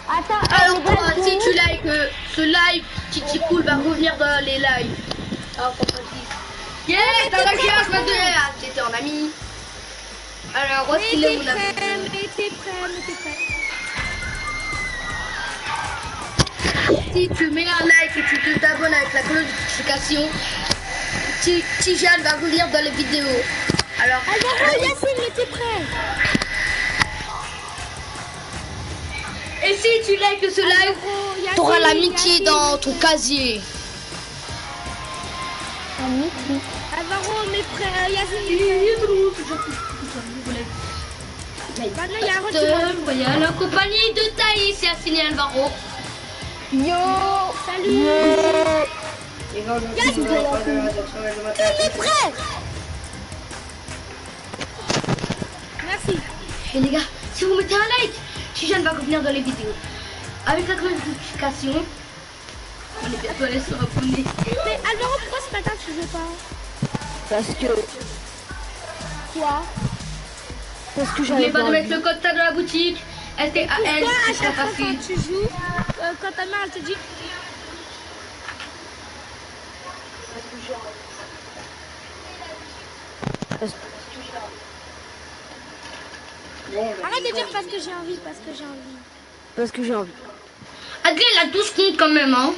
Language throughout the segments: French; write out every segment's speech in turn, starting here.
Attends, Alors si tu likes ce live, Titi Cool va revenir dans les lives. Alors qu'on peut dire. Yeah, t'as lâché un chemin de l'air. T'étais en ami. Alors, où est-ce qu'il est mon ami? Mais t'es prêt. Si tu mets un like et tu t'abonnes avec la cloche de notification, Tijane va revenir dans les vidéos. Alors, Yacine, mais t'es prêt? et si tu likes ce live, t'auras l'amitié dans ton casier. Amitié. Alvaro, mais prêt, Yacine. Maintenant, il y a un retour. Royal en compagnie de Thaïs et Yacine et Alvaro. Yo. Salut. Yacine, il est prêt. Merci. Et les gars, si vous mettez un like, Tijane va revenir dans les vidéos. Avec la cloche de notification, on est bientôt allés se abonner. Mais Alvaro, pourquoi ce matin tu joues pas? Parce que Quoi? parce que N'oubliez j'avais pas de mettre le code TAD dans la boutique. STAL, Pourquoi à c'est chaque fois facile. quand tu joues, quand ta mère elle te dit arrête de dire parce que j'ai envie, parce que j'ai envie. Adrien, il a 12 comptes quand même, hein.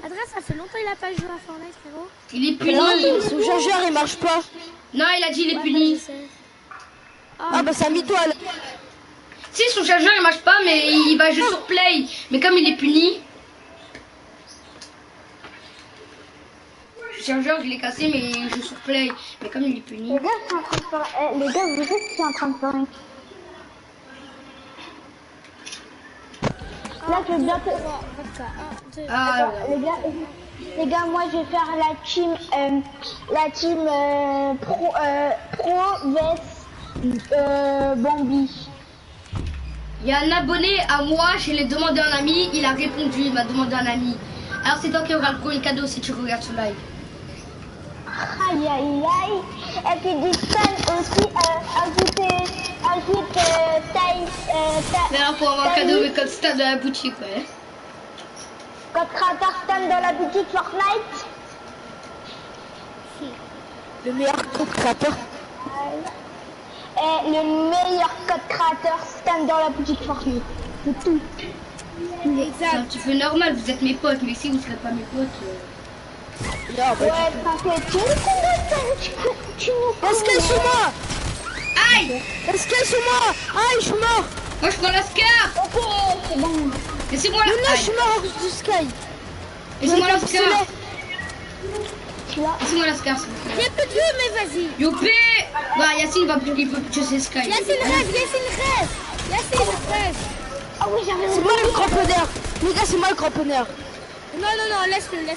Adrien, ça fait longtemps qu'il a pas joué à Fortnite, frérot. Il est puni. Son chargeur il marche pas. Non, il a dit il est Je puni. sais. Ah bah ça mis toi là. Si, son chargeur il marche pas, mais il va jouer sur Play. Mais comme il est puni. Le chargeur, je l'ai cassé, mais il joue sur Play. Mais comme il est puni. Les gars, je suis en train de faire... les gars, vous savez que je suis en train de faire une... Là, je vais bientôt... Ah, Les gars, moi, je vais faire la team Pro vs Bambi. il y a un abonné à moi, je l'ai demandé un ami, il a répondu, il m'a demandé un ami. Alors c'est toi qui auras le premier cadeau si tu regardes ce live. Aïe, aïe, aïe. Et puis du fan aussi, ajoute taille... Mais alors pour avoir un cadeau, mais comme c'était dans la boutique, ouais. Code créateur stand dans la boutique Fortnite. Le meilleur code créateur. Et le meilleur code créateur stand dans la boutique Fortnite. C'est tout. C'est un petit peu normal, vous êtes mes potes, mais si vous ne serez pas mes potes... Ouais, t'inquiète, tu nous Est-ce qu'elle sur moi? Aïe! Est-ce qu'elle sur moi? Aïe, je suis mort. Moi je prends la scar! Ok, c'est bon. Laissez-moi la... Non, je Aïe. suis mort du sky. Laissez-moi la scar! Tu vois. Laissez-moi la scar, s'il vous plaît. Il y a peu de jeu, mais vas-y. Yopé! Bah Yacine va plus qu'il peut tuer Sky. Yacine rêve. Ah oui, j'avais C'est moi le cramponneur. Les gars, c'est moi le cramponneur. Non, laisse-le. Mais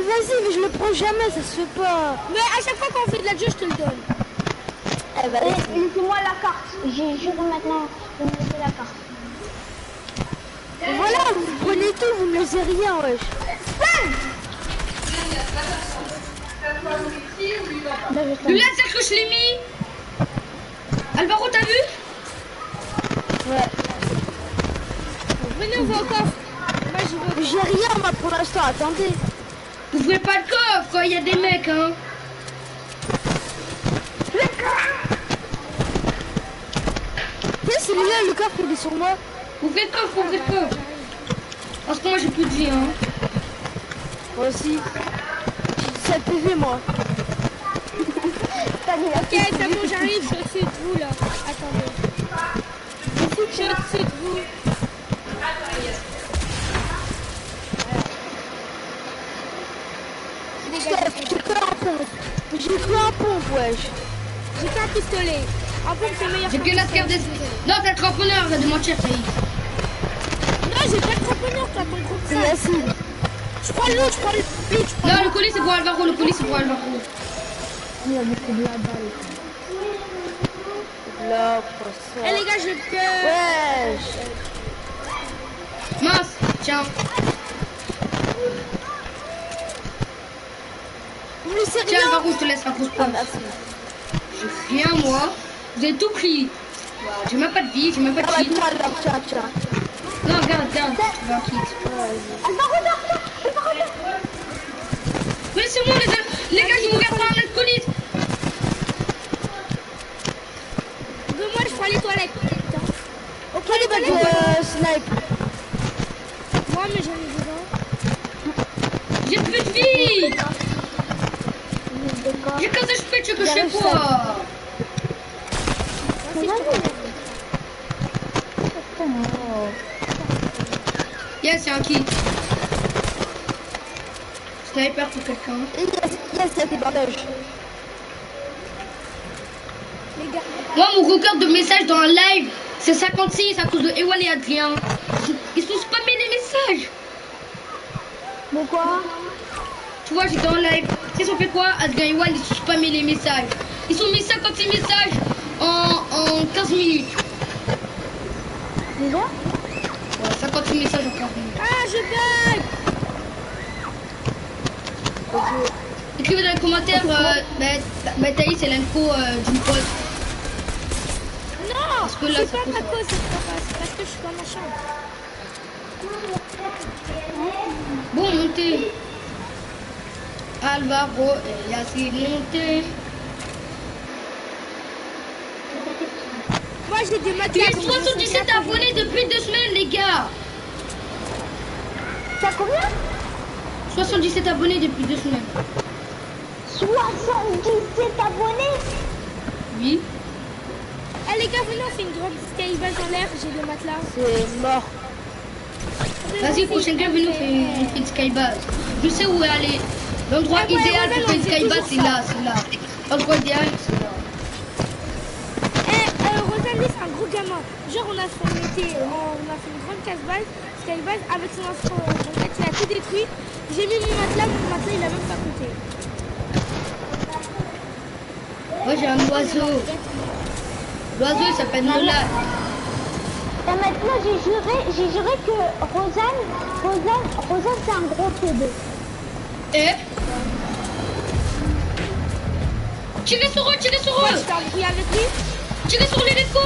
vas-y, mais je le prends jamais, ça se fait pas. Mais à chaque fois qu'on fait de la jeu, je te le donne. Eh ben, Laissez-moi la carte. J'ai jure maintenant de me laisser la carte. voilà, vous prenez tout, vous me laissez rien, wesh. Le laser que je l'ai mis! Alvaro, t'as vu? Ouais. Venez, on va au coffre. Moi, j'y vais. J'ai rien, moi, pour l'instant, attendez. Ouvrez pas le coffre, il y a des mecs, hein. C'est là, le coffre, il est sur moi. Ouvrez le coffre. Parce que moi j'ai plus de vie, hein. Moi aussi. J'ai 17 PV, moi. T'as dit la Ok, c'est bon, j'arrive, je suis au-dessus de vous, là. Attendez. Je suis au-dessus de vous. J'ai que un pompe, wesh. J'ai qu'un pistolet. En plus, c'est meilleur. J'ai que la scar des... Non, t'as le cramponneur, arrête de mentir, Thaïs. Non, j'ai pas de cramponneur, toi, ton groupe C'est ça. Yacine. Je prends l'autre, je prends le pitch. Non, le colis c'est pour Alvaro, Il y a beaucoup de la balle. Là, pour ça. Eh les gars, je te... Wesh. Mince, tiens. Vous me laissez Tiens, rien. Alvaro, je te laisse la grosse Ah, pomme. merci. J'ai rien, moi. Vous avez tout pris. J'ai même pas de vie, j'ai même pas de Ah bah cheat. toi alors, tiens. Non, regarde, je veux un kit. Elle va revenir. Elle va revenir. Mais c'est moi les gars, je vous regarde par un alcooliste. Moi, je prends les toilettes. Putain. Ok, Allez, les bah toilettes. snipe. Moi, mais j'en ai besoin. J'ai plus de vie. J'ai 15 HP, tu veux que je fais quoi? Yes, c'est un kit. Sniper pour quelqu'un. Et yes, il y a des bandages. Les gars. Moi, mon record de messages dans un live, c'est 56 à cause de Ewan et Adrien. Ils sont spammés les messages. De quoi? Tu vois, j'étais en live. Tu sais, on fait quoi? Adrien et Ewan, ils sont spammés les messages. Ils ont mis 56 messages en 15 minutes. Déjà? Ouais, 56 messages en 15 minutes. Ah, je bug. Écrivez dans les commentaires, Thaïs, c'est l'info d'une pote. Non, Parce que là, c'est ça pas peut ma ça. cause, c'est parce que je suis dans ma chambre. Bon, montez. Alvaro et Yassine, montez. Moi, j'ai des Il y matelas. a 77 abonnés depuis 2 semaines, les gars. T'as combien? 77 abonnés depuis 2 semaines. 77 abonnés. Oui. Eh, les gars, venez, on fait une grande skybase en l'air. J'ai des matelas. C'est mort. Vas-y, prochaine game, venez, on fait une skybase. Je sais où aller. L'endroit Ah ouais, idéal ouais, pour faire une on fait skybase, toujours c'est là. L'endroit idéal, c'est là. Rosalie, c'est un gros gamin. Genre, on a fait une grande skybase avec son info. En fait, il a tout détruit. J'ai mis mon matelas il a même pas coûté. Moi, j'ai un oiseau. L'oiseau, il s'appelle Nolan. Et maintenant, j'ai juré que Rosanne, c'est un gros PD. Et tirez sur eux, tirez sur Ouais, eux. je t'ai embrouillé avec lui. Tirez sur les décos.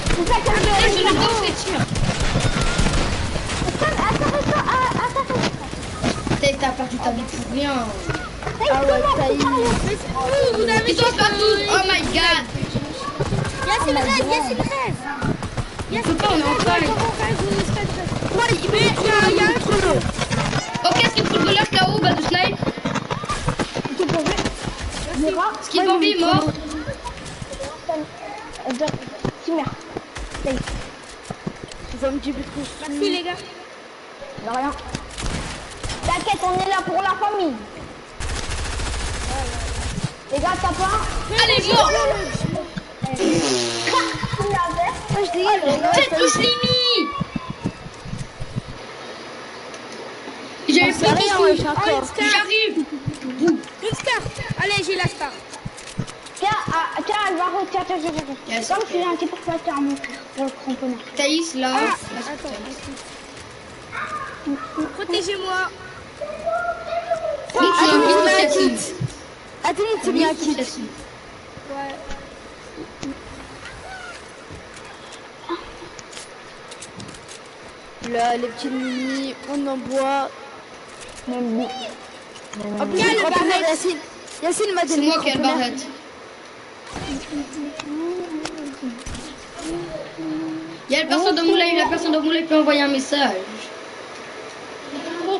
C'est ça qu'elle Là, je veut. le danse les tirs. T'as perdu ta vie pour rien. Ah ouais, ça y est. Vous avez Ils sont partout. Oh my god. Yacine rêve. On peut pas, on est en train. Ouais, mais il y a un truc. Ok, est-ce qu'il faut le lâche là-haut, bas de snipe? Ce qui est Bambi est mort. Tu vas me dire plus. Merci les gars. De rien. T'inquiète, on est là pour la famille. Les gars, t'as pas? Allez, mort. Faites tous les mis. J'avais C'est pas rien, tout. ouais, j'ai encore. J'arrive. Une star. Allez, j'ai la star. Tiens, Alvaro, tiens. Yes. Comme je suis gentil pour toi, tiens, mon frère, pour le cramponner. Thaïs, là. Attends. Protégez-moi. Donc, tu as un Attends, kit. Attends, c'est bien un kit. Ouais. Là, les petits mini, on en boit. Même En plus, le cramponneur, Yacine m'a C'est donné moi le qui ai le cramponneur. barrette. Il y a la personne dans mon live, peut envoyer un message. Oh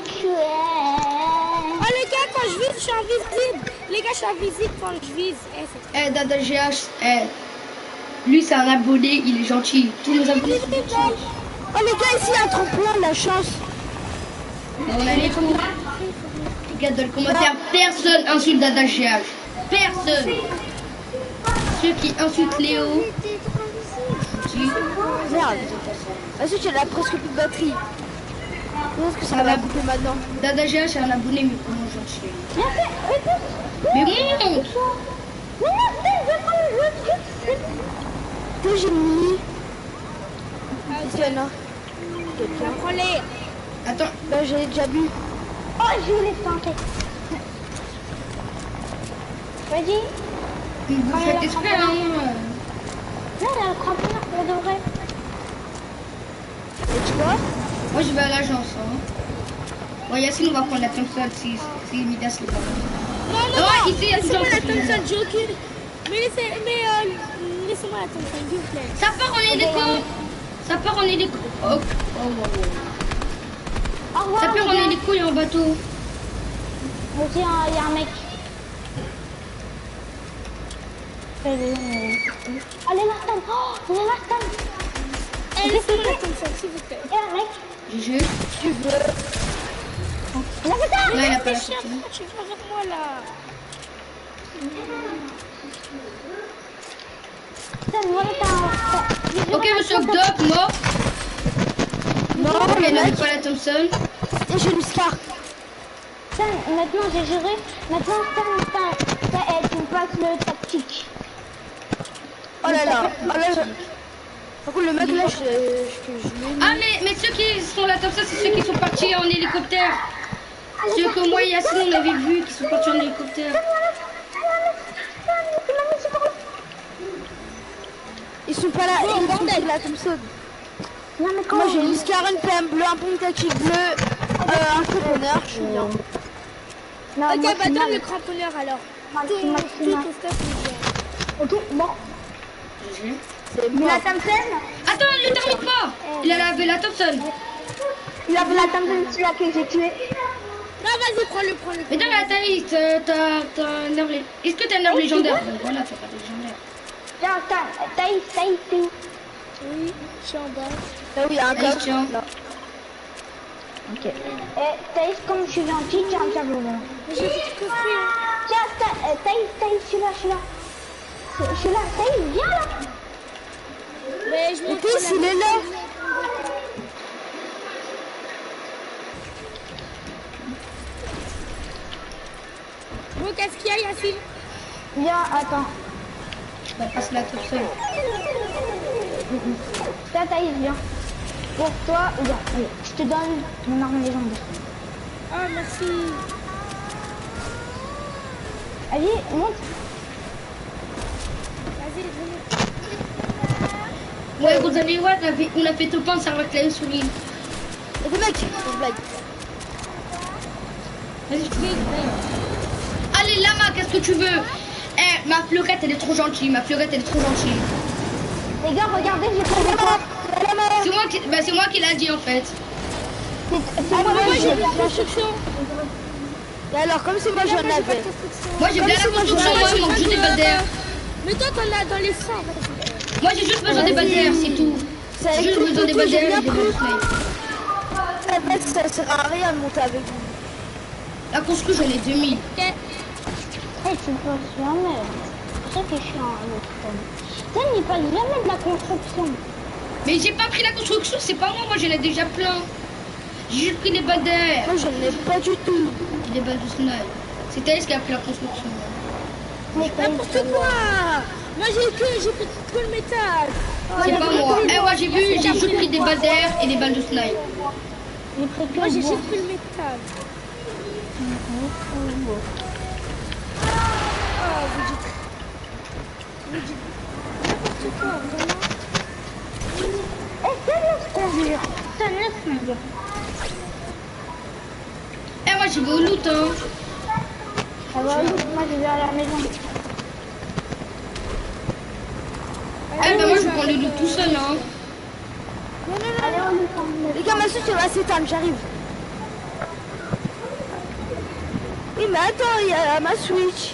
les gars, quand je vise, je suis invisible. Les gars, je suis invisible quand je vise. Eh, Dada GH, lui c'est un abonné, il est gentil. Tous nos abonnés sont gentils. Oh les gars, ici il y a un tremplin, la chance. On a les coups. Regarde dans le commentaire, personne insulte Dada GH. Personne. Ceux qui insultent Léo. Merde. Vas-y, tu as presque plus de batterie. Est-ce que ça va couper maintenant? Dada GH est un abonné, mais comment gentil. Mais monte. Que j'ai mis. Ici, il y en a. Prends-les. Attends, Là, j'ai déjà bu. Oh, je voulais tenter. Vas-y. vous faites exprès, hein. Là, il y a le Quoi? Moi je vais à l'agence. Hein. Bon, Yacine, on va prendre la Thompson si Midas n'est pas là. Non, non, Ah, non. ici, il y a Laissez-moi toujours la un Thompson. Thompson, j'ai aucune. Mais laissez-moi la Thompson, s'il vous plaît. Ça part en hélico. Ça part en hélico. Oh, oh, oh, Au revoir, Ça part en les gars. hélico et en bateau. Aussi, il y a un mec. Allez, Martin. Oh, il y a Martin. Eh, laissez-moi la Thompson, s'il vous plaît. Il y a un mec. GG. Il a fait ça. Là, il a pas la Chien, sortie. pourquoi tu viens vers moi là? Putain, voilà, Ok, monsieur Doc, mort. Non, Ok, le n'avait mec. pas la Thompson. Et j'ai Scar. Stan, maintenant j'ai géré. Maintenant, Stan, tu me passes le tactique. Oh là là. Oh là là. Par contre, le mec là, je l'ai mis. Ah, mais ceux qui sont la Thompson, c'est ceux qui sont partis en hélicoptère. Ceux que moi et Yacine, on avait vu qui sont partis en hélicoptère. Ils sont pas là. Ils sont pas là, Thompson. Non, mais Moi j'ai une Scar, une PM bleue, un pompe tactique bleu, un cramponneur, je suis bien. Non, Ok, moi, bah c'est donne mal. le cramponneur alors. Maxime, Tout ton stuff, il vient. Ok, bon. GG. C'est Mais la mort. Thompson, Attends, ne le termine pas. Il avait la Thompson. il avait la Thompson, celui-là que j'ai tué. Non, vas-y, prends-le. Mais dans la taille, t'as un herbe. Est-ce que t'as un herbe légendaire? Voilà, t'as pas de légendaire. Tiens, Thaïs, t'es où? Oui, je suis en bas. Là où il y a un Allez, coffre. tiens. Là. Ok. Thaïs, comme je suis gentil, tiens un tableau là. Mais j'ai tout construit. Hein. Tiens, Thaïs, celui-là. Celui-là, Thaïs, viens là. Mais je monte Thaïs, il est là. Bon, qu'est-ce qu'il y a, Yacine? Viens, attends. Bah, passe la Thompson. Tiens, Thaïs, viens. Pour toi, viens. Allez, je te donne mon arme légendaire. Ah, merci. Allez, monte. Vas-y, venez. Ouais, vous allez voir, on a fait tout le temps, ça va clair sur l'île. Et des mecs, c'est blague. Vas-y, je fais. Allez, Lama, qu'est-ce que tu veux? Eh, ma fleurette, elle est trop gentille. Les gars, regardez, j'ai trouvé quoi? C'est moi qui l'a dit en fait. C'est Ah, moi, moi, j'ai j'ai la construction. Et alors, comme c'est moi j'en Moi, j'ai pas de avais. construction. Moi j'ai bien la construction, moi il manque juste des balles d'air. Mais toi, t'en as dans les 100. Moi j'ai juste besoin des balles d'air, c'est tout. C'est J'ai juste besoin des balles d'air et des balles de snipe. En fait, ça sert à rien de monter avec vous. La construction j'en ai 2000. Ok. Eh, tu me passes jamais. C'est ça que je suis en autre. Ça n'y passe jamais de la construction. Mais j'ai pas pris la construction, c'est pas moi j'en ai déjà plein. J'ai juste pris des balles d'air, Moi, je n'en ai pas du tout. des balles de snipe. C'est Thaïs qui a pris la construction. Mais N'importe quoi. Moi, j'ai pris que le métal. C'est pas moi. Eh ouais j'ai vu, j'ai juste pris des balles d'air et des balles de snipe. j'ai pris que Moi, j'ai le bois. juste pris le métal. Oh, vous dites n'importe quoi, vraiment. Eh, ça laisse conduire. Ça laisse conduire. Eh moi j'ai vu au loot hein. Ça va, moi je vais à la maison. Eh ben moi je prends le loot tout seul hein. Allez, on est ensemble. Les gars, ma switch elle va s'éteindre, j'arrive. Oui, mais attends, il y a ma switch.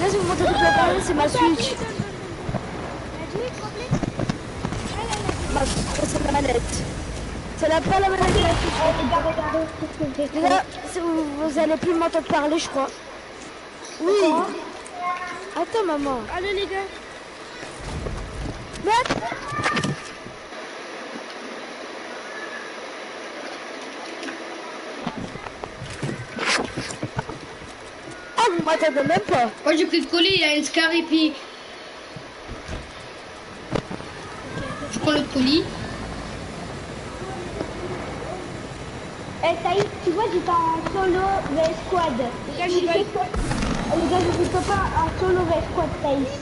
Là, si vous m'entendez pas parler, c'est ma switch. C'est la manette. C'est pas la manette de la switch. Regardez, qu'est-ce que j'ai Les fait. gars, vous allez plus m'entendre parler, je crois. Oui. Attends, maman. Allez, les gars. Mais ah, vous m'attendez même pas. Moi j'ai pris le colis, il y a une scar et puis... Je prends le colis. Eh, Thaïs, tu vois, j'étais en solo vs squad. Les gars, j'y vais. Les gars, je suis pas en solo vs squad, Thaïs.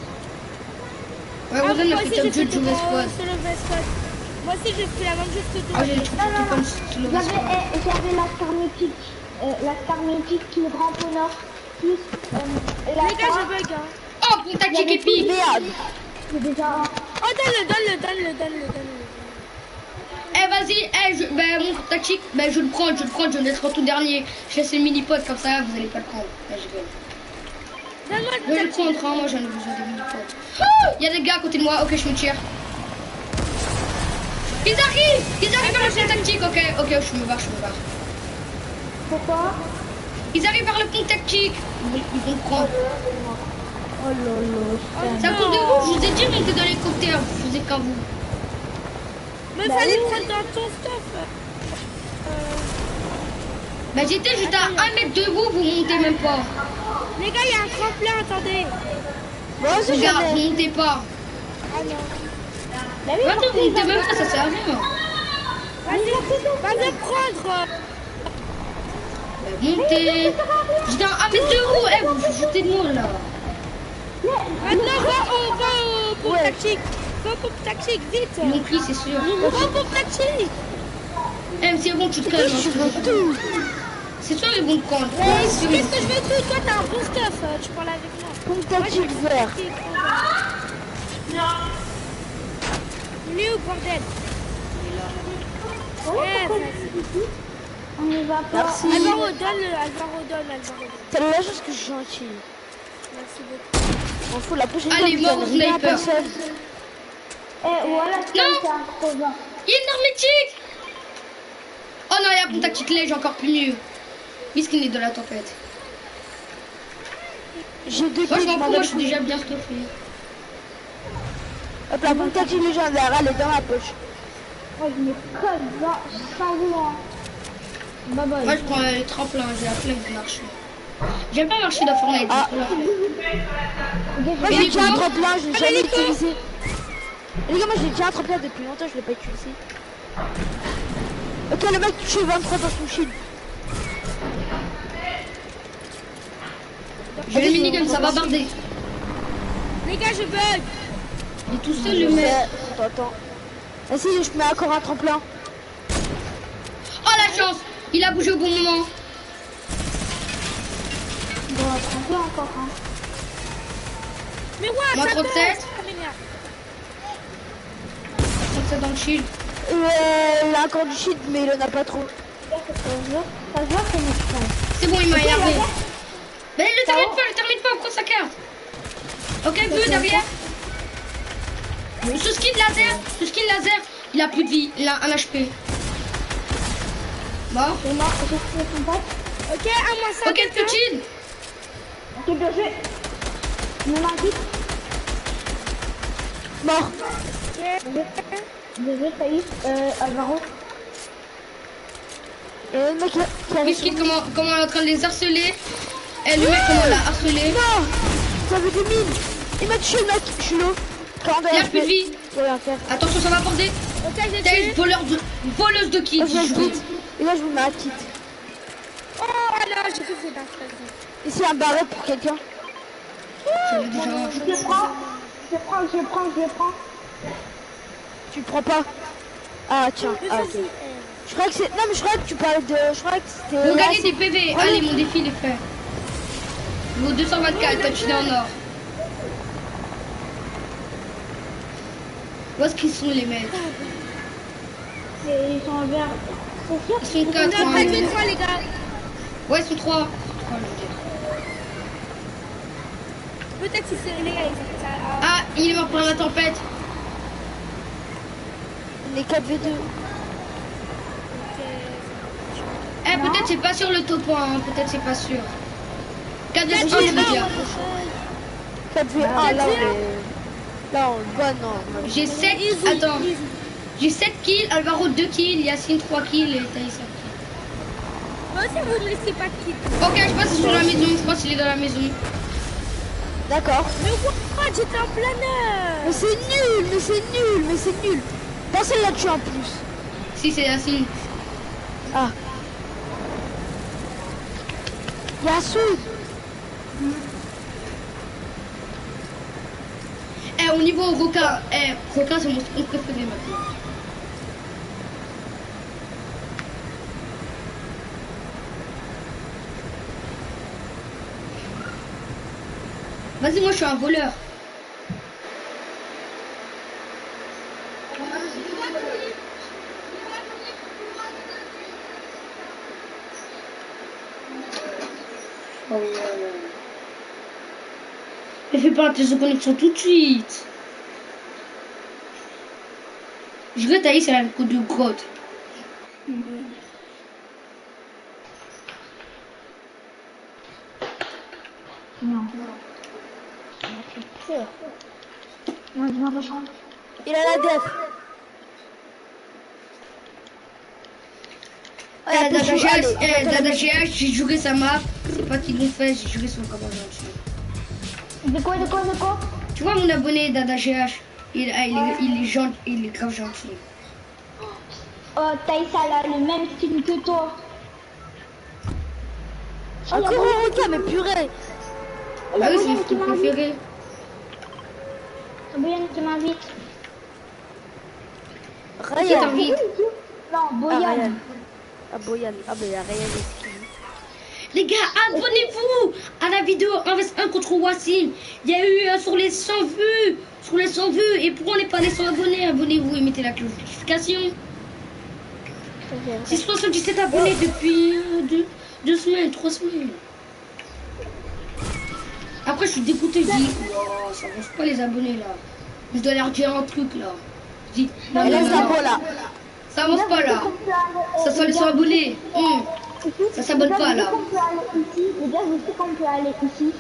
Ouais, Rosen a fait top jeu de jouer squad. C'est le best squad. Moi aussi, j'ai fait la même chose que toi. Ah, j'ai des trucs comme slow respawn. J'avais la star mythique qui rampe au nord, plus la Les gars, star. je bug, hein. Oh, pour tactique épique. Merde. C'est déjà... Oh, donne-le. Eh, vas-y, mon tactique, je le prends, je le laisse en tout dernier. Je laisse le mini-pod comme ça, vous allez pas le prendre. Là, je vais. Donne-moi Je vais le le tactique. prendre, hein, moi j'en ai besoin des mini-pods. Il y a des gars à côté de moi, ok, je me tire. Ils arrivent par le pont tactique, ok, je me barre. Pourquoi? Ils arrivent par le pont tactique. Ils vont prendre. Oh là C'est à cause de vous, je vous ai dit monter dans l'hélicoptère, vous faisiez qu'à vous. Mais fallait le prendre dans ton stuff. Bah j'étais juste à 1 mètre de vous, vous montez même pas. Les gars, il y a un tremplin, attendez. Moi aussi, Regarde, j'en ai. vous montez pas. Ah non. Attends, vous montez même pas, ça sert à rien. Vas-y prendre. Montez. J'étais à 1 mètre de vous, vous vous foutez de moi là. Maintenant, va au pompe tactique. Va au pompe tactique, vite. Ils l'ont pris, c'est sûr. Va au pompe tactique. Mais c'est bon, tu te calmes. C'est sûr, ils vont te prendre. Qu'est-ce que je veux tout? Toi, t'as un bon stuff. Tu parles avec moi. Pompe tactique vert. Il est où, bordel? On y va pas. Merci. Alvaro, donne. C'est la chose que je suis gentil. Merci beaucoup. On fout la prochaine Allez, fois. mort au sniper. Voilà, c'est Non. un crevant. Il y a une hermétique. Oh non, il y a une tactique lège encore plus mieux. Miskin est de la tempête. J'ai deux Moi je kills, m'en fous, moi madame. je suis déjà bien stuffé. Hop, la pompe tactique légendaire, elle est dans la poche. Oh, je me colle, va, sans vouloir. Bye bye. Moi je prends les tremplins, j'ai la flemme de marcher. J'aime pas marcher dans Fortnite. Ah. c'est trop long. Moi Mais j'ai les déjà un gars- tremplin, je l'ai jamais les gars- utilisé. Les gars, moi j'ai déjà un tremplin depuis longtemps, je l'ai pas utilisé. Ok, le mec touché 23 dans son shield. J'ai le minigun, ça va barder. Les gars, je bug. Il est tout seul le mec. Attends. Ah si, je mets encore un tremplin. Oh la chance. Il a bougé au bon moment. Bon, attends encore, hein. Mais ouais, Moi, ça 37. bug, ça m'énerve. 37 dans le shield. Il a encore du shield, mais il en a pas trop. Ça se voit, c'est une strong. C'est bon, il m'a énervé. Mais le termine pas, prends sa carte. Ok, vu derrière. Ce skin laser, il a plus de vie, il a 1 HP. Mort. Et moi, je suis son pote. Ok, à moi ça. Ok, petit. Ok, bien joué. Me m'inquiète. Mort. Bien joué, Saïs. Alvaro. Et le mec qui a Miskin, comment elle est en train de les harceler. Et le mec, comment on l'a harcelé. Non, ça veut des mines. Il m'a tué le mec, je suis low. 40 Il a plus de vie. Je vais rien faire. Attention, ça va border. Ok, j'ai T'es tué. une voleuse de kills. Ok, je quitte. Et là, je vous mets un kit. Oh là, j'ai fait d'un frère. Ici, un barret pour quelqu'un. J'en ai déjà un. Je prends. Tu le prends pas? Ah, tiens. Mais Ah, ça, ok. c'est... Je crois que c'est... Non, mais je crois que tu parlais de... Je crois que c'était... Vous là, gagnez c'est- des PV. Allez, mon défi il est fait. Niveau 224, touché en or. Où est-ce qu'ils sont les mecs? Ils sont en vert. C'est sûr. Ils sont 4. On a pas de 3, les gars. Ouais, ils sont 3. Peut-être si c'est les gars, ils font ça. Ah, il est mort par la tempête. Les 4v2. Eh, peut-être c'est pas sur le top 1, hein. Peut-être c'est pas sûr. 4 v 1, je veux dire. 4v1, là, on est... Là, on est bon, non. J'ai 7. Attends. J'ai 7 kills, Alvaro 2 kills, Yacine 3 kills et Thaïs 1 kill. Moi aussi, vous ne laissez pas de kit. Ok, je pense qu'il est sur la maison. Je pense qu'il est dans la maison. D'accord. Mais what? J'étais en planeur. Mais c'est nul. Personne l'a tué en plus. Si, c'est Yacine. Ah. Yassou. Eh, au niveau Roca, Roca c'est mon skin préféré maintenant. Vas-y, moi je suis un voleur. Oh ouais. Mais fais pas tes connexions tout de suite. Je vais tailler, c'est la côte de grotte. Non. Non, dis-moi pas ça. Il a la def. Dada GH, j'ai joué sa map. C'est pas qu'ils l'ont fait, j'ai joué son comment gentil. De quoi? Tu vois mon abonné Dada GH, il est gentil, il est grave gentil. Oh, Thaïs, elle a le même style que toi. Encore un requin, mais purée. Ah oui, c'est mon style préféré. Boyan qui m'invite. Ryan. t'invite. Non, Boyan. Ah, Boyan. Ah, ben, il y a Ryan ici. Les gars, abonnez-vous à la vidéo 1 contre Wassim. Il y a eu sur les 100 vues. Sur les 100 vues. Et pour on n'est pas les 100 abonnés, abonnez-vous et mettez la cloche de notification. C'est 77 abonnés depuis 2 semaines, 3 semaines. Après, je suis dégoûté. Je dis, oh, ça avance pas les abonnés là. Je dois leur dire un truc là. Je dis, non, Laisse la peau là. ça avance pas là. Ça soit les 100 abonnés. Ça s'abonne pas là. Les gars, vous savez qu'on peut aller ici.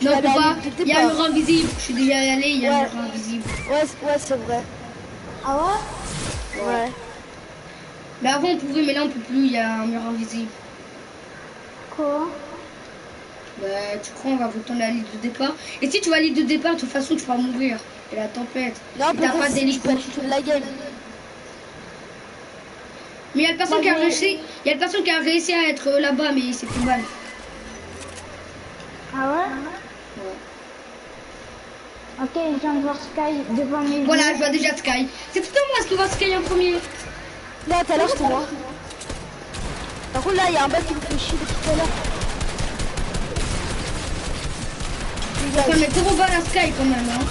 Non, on peut pas. t'es Il y a pas. un mur invisible. Je suis déjà allé, il y a un Ouais. mur invisible. Ouais, c'est vrai. Ah ouais? Ouais. Mais avant on pouvait, mais là on peut plus, il y a un mur invisible. Quoi? Bah, tu crois on va retourner à l'île de départ. Et si tu vas à l'île de départ, de toute façon tu vas mourir. Et la tempête. Non, Et t'as pas peut-être si tu d'hélico. peux acheter de la game. Mais il y a le personne qui a réussi. Il y a le personne qui a réussi à être là-bas, mais c'est plus mal. Ah ouais? Ok, je viens de voir Sky devant mes Voilà, yeux. je vois déjà Sky. C'est tout à moi ce qui voit Sky en premier. Là, tout à l'heure, c'était moi. Par contre, là, il y a un bug qui me fait chier depuis tout à l'heure. On va mettre 0 balles à Sky quand même. Hein.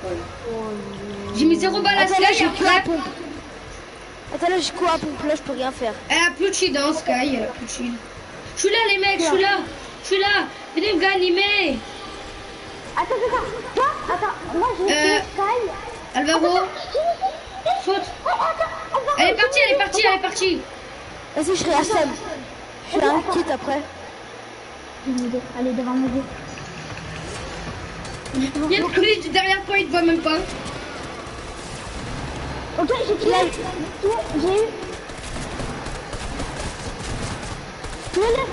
Voilà. J'ai mis 0 balles à Attends, là, Sky j'ai et quoi à après. pompe. Attends, là, j'ai quoi à pompe. Là, je peux rien faire. Elle a plus de shield, hein, Sky. Elle a plus de shield. Je suis là, les mecs, je suis là. Je suis là. Venez me animer. Attends. Toi, attends, moi j'ai tué Sky. Alvaro, saute. Elle est partie. Vas-y, je serai à Sam. Je fais un kit après. Allez, devant mes yeux. Il y a le glitch derrière toi, il te voit même pas. Ok, j'ai tué. J'ai eu. Tuez-le.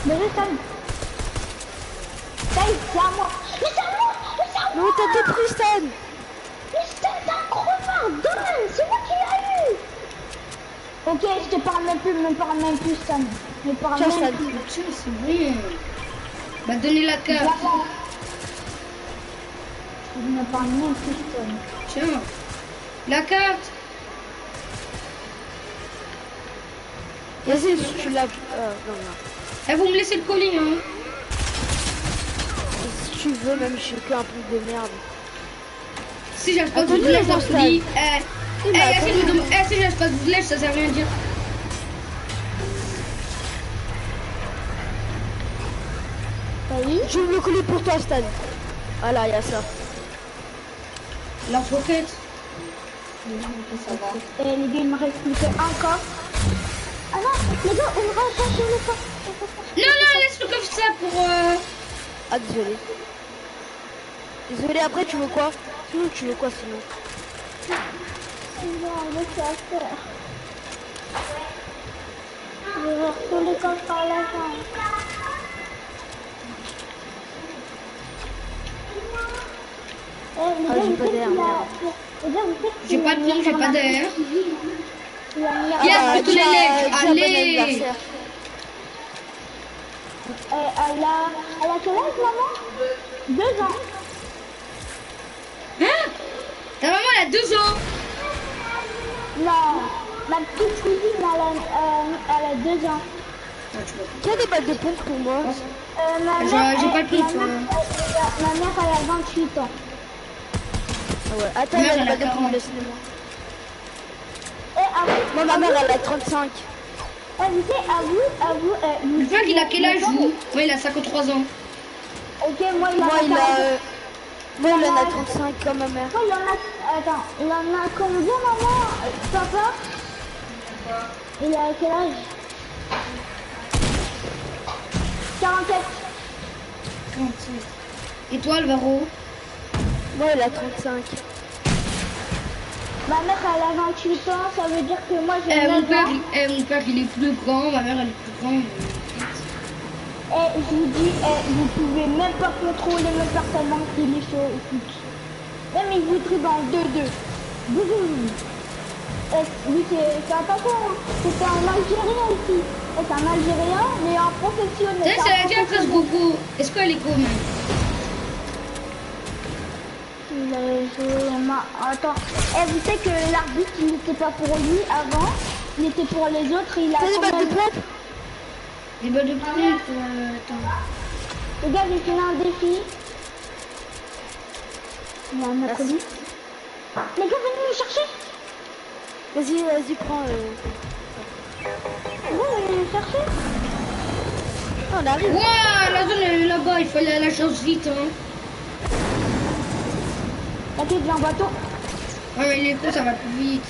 Mais je Sky. Sky, c'est à moi. Mais c'est à moi. Non, t'as tout pris, Sam. Mais c'est un crevard, donne. C'est moi qui l'ai eu. Ok, je te parle même plus, Sam. Me parle Tiens, même Sam. plus. Tiens, c'est bien. Bah, donnez la carte. Je ne parle même plus, Sam. Tiens, la carte. Vas-y, tu l'as. Non. Eh, vous me laissez le colis, hein. Si tu veux, même, je suis qu'un peu de merde. Si j'arrive pas à Attends, vous lèche les dans le colis. Il m'a Si j'arrive pas à vous lèche, ça sert à rien à dire. Je me le colis pour toi, Stan. Voilà, il y a ça. La roquette. Ça va. Et les gars, il me reste plus que encore. Ah non, les gars, on va chercher le coffre. Non, laisse-le comme ça pour... Ah, désolé. Désolé, après, tu veux quoi? Sinon, tu veux quoi, sinon? Non, mais c'est à faire. Je vais retourner le coffre par la jambe. Ah, j'ai pas d'air, merde. J'ai pas de pion, j'ai pas d'air. Il Yes, pour tous les legs. Allez. Elle a quel âge, maman? 2 ans. Hein? Ta maman, elle a 2 ans. Non, ma petite cousine, elle a 2 ans. Qui a des balles de pompe pour moi? J'ai pas le prix, toi. Ma mère, elle a 28 ans. Ah ouais. Attends, Ma mère, il y a elle des a balles de pompe, 40. laissez-moi. Moi, Moi, ma mère, elle a 35. vous savez, à vous, Le frère, il a quel âge, vous? Ouais, il a 53 ans. Ok, moi, il en Moi, a il a... 40. Moi, il en a 35 comme ma mère. Moi, il en a... Attends, il en a combien, maman? Papa? Il a quel âge? 47. Et toi, Alvaro? Moi, il a 35. Ma mère, elle a 28 ans, ça veut dire que moi, j'ai 9 mon père, ans. mon père, il est plus grand, ma mère, elle est plus grande. Et je vous dis, vous pouvez même pas contrôler même personnellement qu'il est chaud au foot. Même il vous tripe en 2-2. Boum. Lui, c'est attaquant. Hein. C'est un Algérien aussi. C'est un Algérien, mais un professionnel. Tu sais, c'est la directrice Gogo. Est-ce qu'elle est go, même? Il a joué Attends. Vous savez que l'arbitre, il n'était pas pour lui avant. Il était pour les autres. Il a T'as des balles de pompe? Des balles de pompe, attends. Les gars, j'ai fini un défi. Il y a un acolyte. Les gars, venez me chercher. Vas-y, prends. Vous venez me chercher. Oh, on arrive. Ouah, la zone elle est là-bas, il faut aller à la chose vite. Hein. T'inquiète, j'ai un bateau. Ouais, mais les coups, ça va plus vite.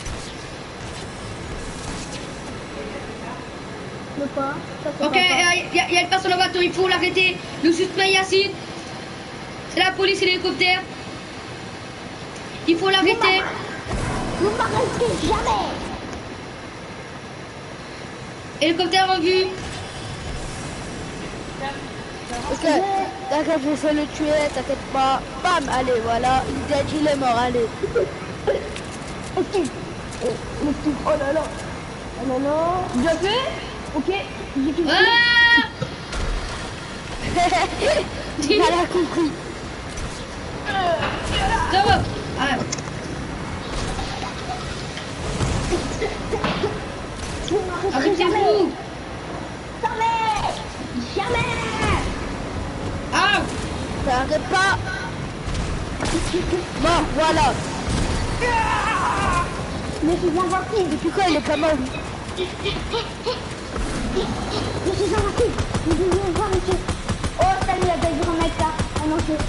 Le pas. Ça, Ok, il y a une personne au bateau, il faut l'arrêter. Le suspect Yacine. C'est la police et l'hélicoptère. Il faut l'arrêter. Vous m'arrêtez jamais. Hélicoptère en vue. Ok, t'inquiète, je vais le tuer, t'inquiète pas. Bam, allez, voilà, il est mort, allez. Ok. Oh là là. Oh là là. Bien fait. Ok. J'ai fait. Ah Il a compris. Ça va. Ah. Vous m'arrêterez Arrêtez-vous. Jamais. Jamais. Ah. T'arrêtes pas. Bon, voilà. Je suis invincible. Depuis quand il est pas mort? Je suis invincible. Je suis invincible. Oh, salut, il y a des gros mecs là. Ah non, c'est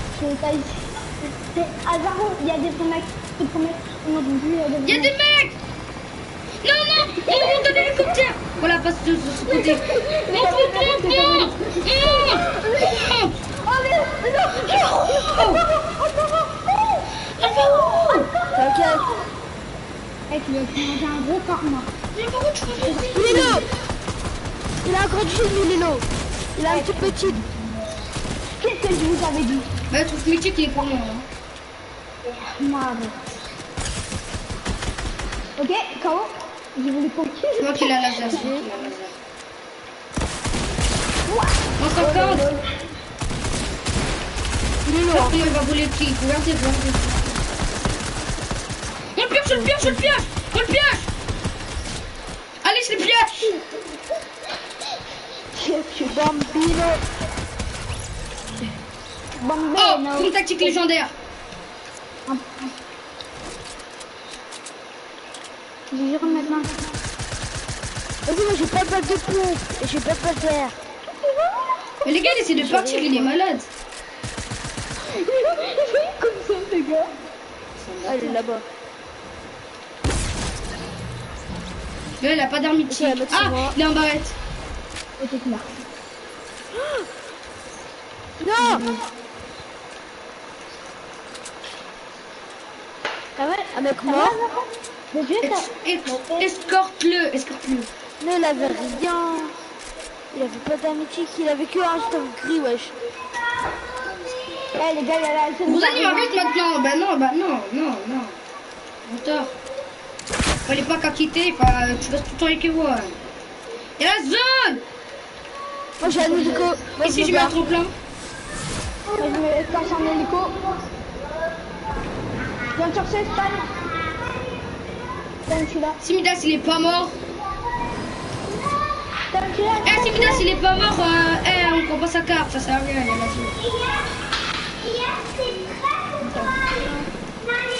Alvaro, il y a des gros mecs. Des gros mecs. Il y a des mecs. Non, non, ils vont donner l'hélicoptère. Voilà, passe de ce côté. Non, non. Oh, mais non. T'inquiète. Eh, tu vas manger un gros karma. Lilo. Il a un grand chien, Lilo. Il a un tout petit. Qu'est-ce que je vous avais dit? Bah, le truc mythique, il est pour moi. Hein. Merde. Ok, KO. J'ai voulu continuer. C'est moi qui l'a laser. On s'en compte. Lilo. Comment il va voler le kick. Regardez. On le piège. Allez, je le piège. Bambino. Oh, une tactique légendaire. Je vais maintenant. Vas-y, moi j'ai pas de balle de pompe et j'ai pas de balle d'air. Mais les gars, il essaie de partir, il est malade. Comme ça, les gars. Allez, là-bas. Là, il a pas d'arme mythique. Ok, Ah, il est en barrette. Ok, c'est là. Non. Ça va? Un mec mort. Le jeu, ça... Escorte-le. Mais il avait rien. Il avait pas d'amitié, il avait que un stuff gris, wesh. Eh, les gars, il y a la... Vous allez m'arrêter maintenant. Bah non. Menteur. Fallait pas qu'à quitter, tu restes tout le temps avec moi. Il y a la zone. Moi j'ai un hélico. Moi Ici, je mets un tremplin. Je vais passer en hélico. Viens me chercher, Stan. Stan, je suis là. Si Midas, il est pas mort. Eh, si Midas il est pas mort, on prend pas sa carte, ça sert à rien, il a la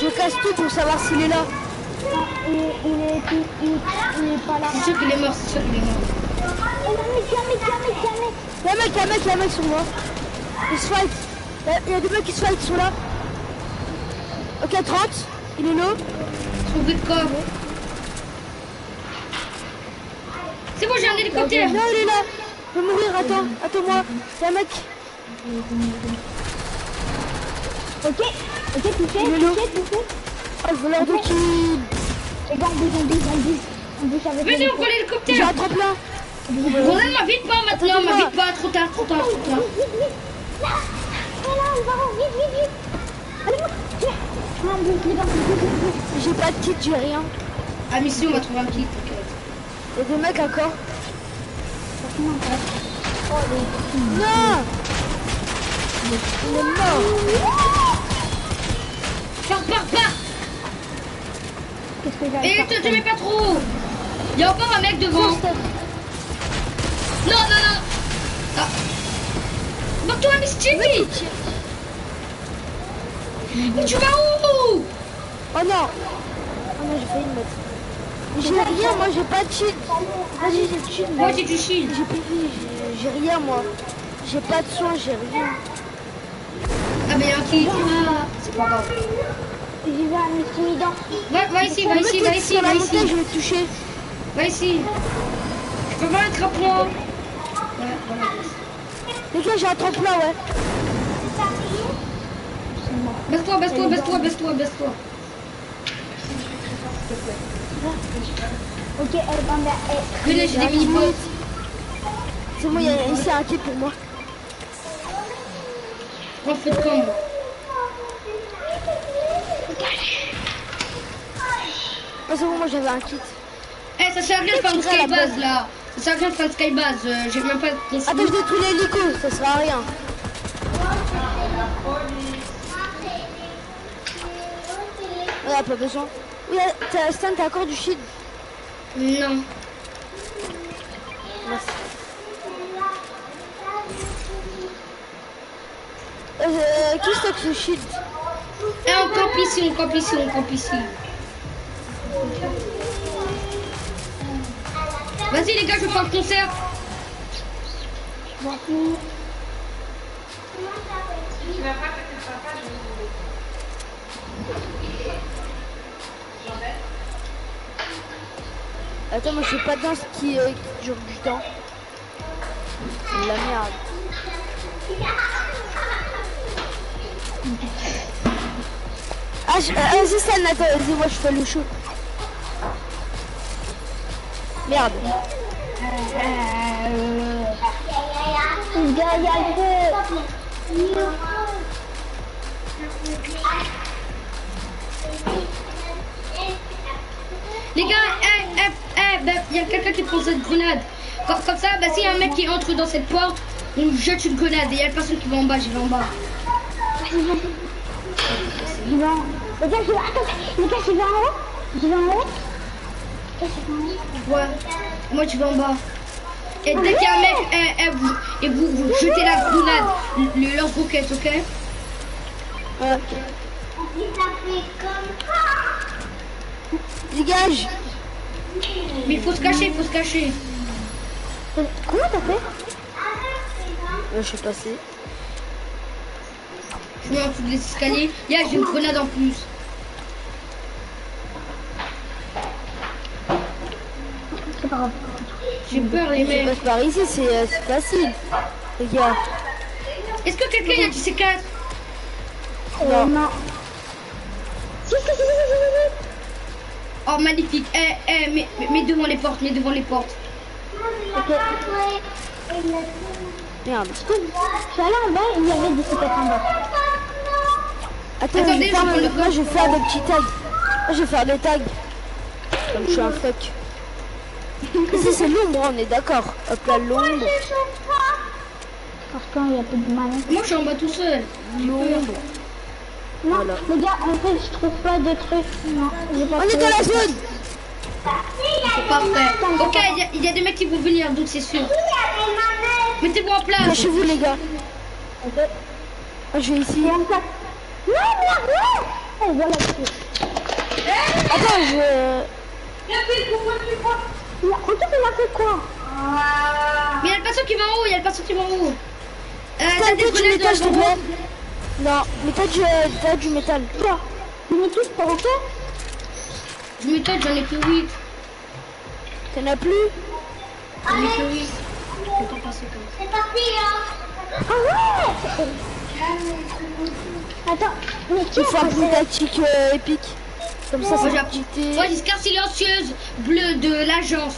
Je casse tout pour savoir s'il est là. Il est pas là. C'est sûr qu'il est mort, c'est sûr qu'il est mort. Il y a un mec sur moi. Il se fight. Il y a deux mecs qui se fight, qui sont là. Ok, 30. Il est low. Son bruit de corps. C'est bon, j'ai un hélicoptère. Non, il est là. Je vais mourir, attends-moi. Il y a un mec. Ok, tu fais. Oh, le voleur de kill. C'est bon, on bouge avec Vas-y, on prend J'ai l'hélicoptère. un tremplin. Ronan, ma vite pas maintenant, ma vite pas, trop tard. Là, on va vite. Allez, on bouge. J'ai pas de kit, j'ai rien. Ah, mais si, on va trouver un kit, t'inquiète. Il y a des mecs encore. Non. Il est mort. Pars. Qu'est-ce que j'avais Et te mets pas trop. Il y a encore un mec devant. Non. Ah. Barre-toi, Miss Chippy. Mais tu vas où? Oh non, j'ai failli le mettre. J'ai rien, moi j'ai pas de shield. Moi j'ai de shield. Moi j'ai du shield. J'ai rien moi. J'ai pas de soin, j'ai rien. Ah mais il y a un kit. C'est pas grave. J'y vais à m'intimider. Va ici. Je vais toucher. Va ici. Je peux pas être à point. Ouais, voilà. Les gars, j'ai un tremplin, ouais. Baisse-toi. Ok, Venez, j'ai des mini-potes. C'est bon, il y a ici un kit pour moi. Prends feu de camp. Ah, c'est bon, moi j'avais un kit. Eh, ça sert à rien de faire une skybase là. Ça sert à rien de faire une skybase. J'ai même pas de Attends, je détruis l'hélico, ça sert à rien. Ouais, pas besoin. Oui, Stan, t'as encore du shield? Non. Merci. Qui stocke ce shield? Eh, on campe ici. Vas-y les gars, je vais faire le concert. Attends, moi je sais pas de danse qui dure du temps. C'est de la merde. C'est ça, Nathan, vas-y, moi je fais le show. Merde. Les gars, il y a quelqu'un qui prend cette grenade. Comme ça, bah, s'il y a un mec qui entre dans cette porte, on jette une grenade et il y a une personne qui va en bas, j'y vais en bas. Les gars, j'y vais en haut. Ouais, moi je vais en bas. Et dès qu'il y a un mec, vous jetez la grenade, le lance-roquette, ok? Ouais. Dégage. Mais il faut se cacher, Comment t'as fait? Je suis passé. Je mets en dessous des escaliers. J'ai une grenade en plus. C'est pas grave. J'ai peur les Je mecs. passe par ici, c'est facile. Les gars. Est-ce que quelqu'un a du C4? Non. Si. Oh magnifique. Mets devant les portes, Ok. Merde. Je suis allé en bas, il y avait des cicatrices en bas. Attendez, moi je vais faire des petits tags. Moi je vais faire des tags. Comme je suis un fuck. Ici c'est l'ombre, on est d'accord. Hop là, l'ombre. Parce qu'il y a plus de mal. Moi je suis en bas tout seul. L'ombre. Non, Voilà. les gars, en fait, je trouve pas de trucs. Non, j'ai pas On est dans la zone. Parfait. Ok, il y a des mecs qui vont venir, donc c'est sûr. Mettez-vous en place. Cachez-vous, les gars. Ok. Moi, je vais ici. Non, merde, non. Oh, voilà. Attends, je... Regarde, il a fait quoi? Mais il y a le patient qui va en haut, il y a le patient qui va en haut. T'as T'as des du grenades métal, s'il te dans plaît. Non, mais t'as du métal. Quoi? Tu mets tous pour ok? Du métal, j'en ai que 8. T'en as plus? J'en ai que 8. Je peux pas passer comme ça. C'est parti, hein. Ah ouais. Attends, mais qui Il faut a un fait peu tactique épique. Comme ça, Moi ça j'ai va appris. quitter. Moi j'ai scar silencieuse bleue de l'agence.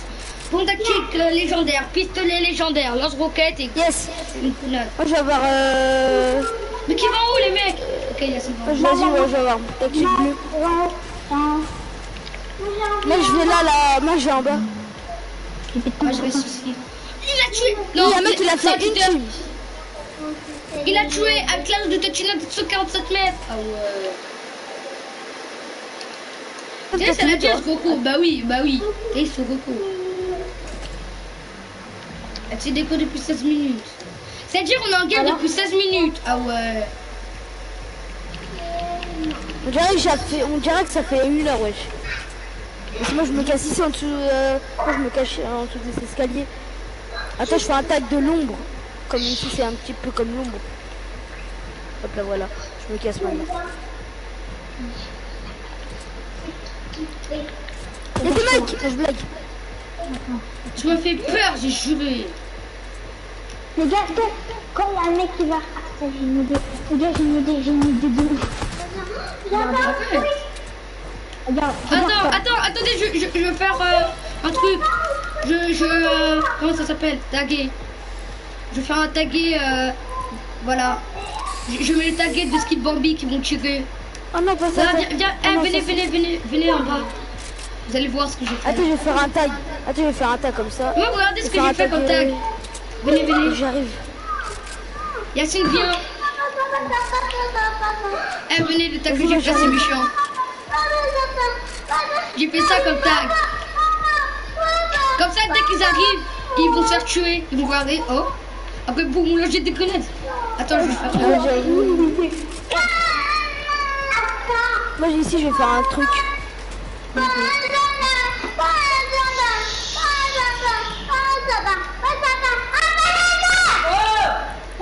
Bombe tactique légendaire, pistolet légendaire, lance-roquette et Yes. une grenade. Moi, je vais avoir... Mais qui va où les mecs? Ok, il y a ça. Vas-y, ouais, je vais avoir tactique bleue. Moi, Moi, je vais là. Moi, je vais en bas. Moi je ressuscite. Il a tué. Il y a un mec, il a fait une team. Il a tué avec l'âge de Tachina de 147 mètres. Ah ouais. Tu sais, c'est la tueuse Goku. Bah oui. Et c'est Goku. Elle tue des coups depuis 16 minutes. C'est-à-dire on est en guerre depuis 16 minutes. Ah ouais. On dirait que ça fait 1 heure, wesh. Parce que moi, je me casse ici en dessous... moi, je me cache en dessous des escaliers. Attends, je fais un tag de l'ombre. Comme ici, c'est un petit peu comme l'ombre. Hop là, voilà. Je me casse maintenant. Il y a des mecs. Non, je blague. Tu m'as fait peur, j'ai juré. les gars, quand il y a un mec qui va... Ah, ça, j'ai une idée. Les gars, j'ai une idée de nous. Regarde, Attends, attendez, je vais faire un truc. Comment ça s'appelle? Taguer. Je vais faire un taguer, voilà. Je mets le taguet de Skip Bambi qui vont tirer. Oh non, pas ça. Là, viens, Oh non, venez en bas. Vous allez voir ce que je fais. Attends, je vais faire un tag. Attends, je vais faire un tag comme ça. Moi, regardez ce que faire j'ai un fait comme tag. Venez. J'arrive. Yacine, viens. Venez, le tag que j'ai fait, c'est méchant. J'ai fait ça comme tag. Comme ça, dès qu'ils arrivent, ils vont se faire tuer. Ils vont regarder. Oh. Après, boum, on leur jette des grenades. Attends, je vais faire ça. Moi, ici, je vais faire un truc.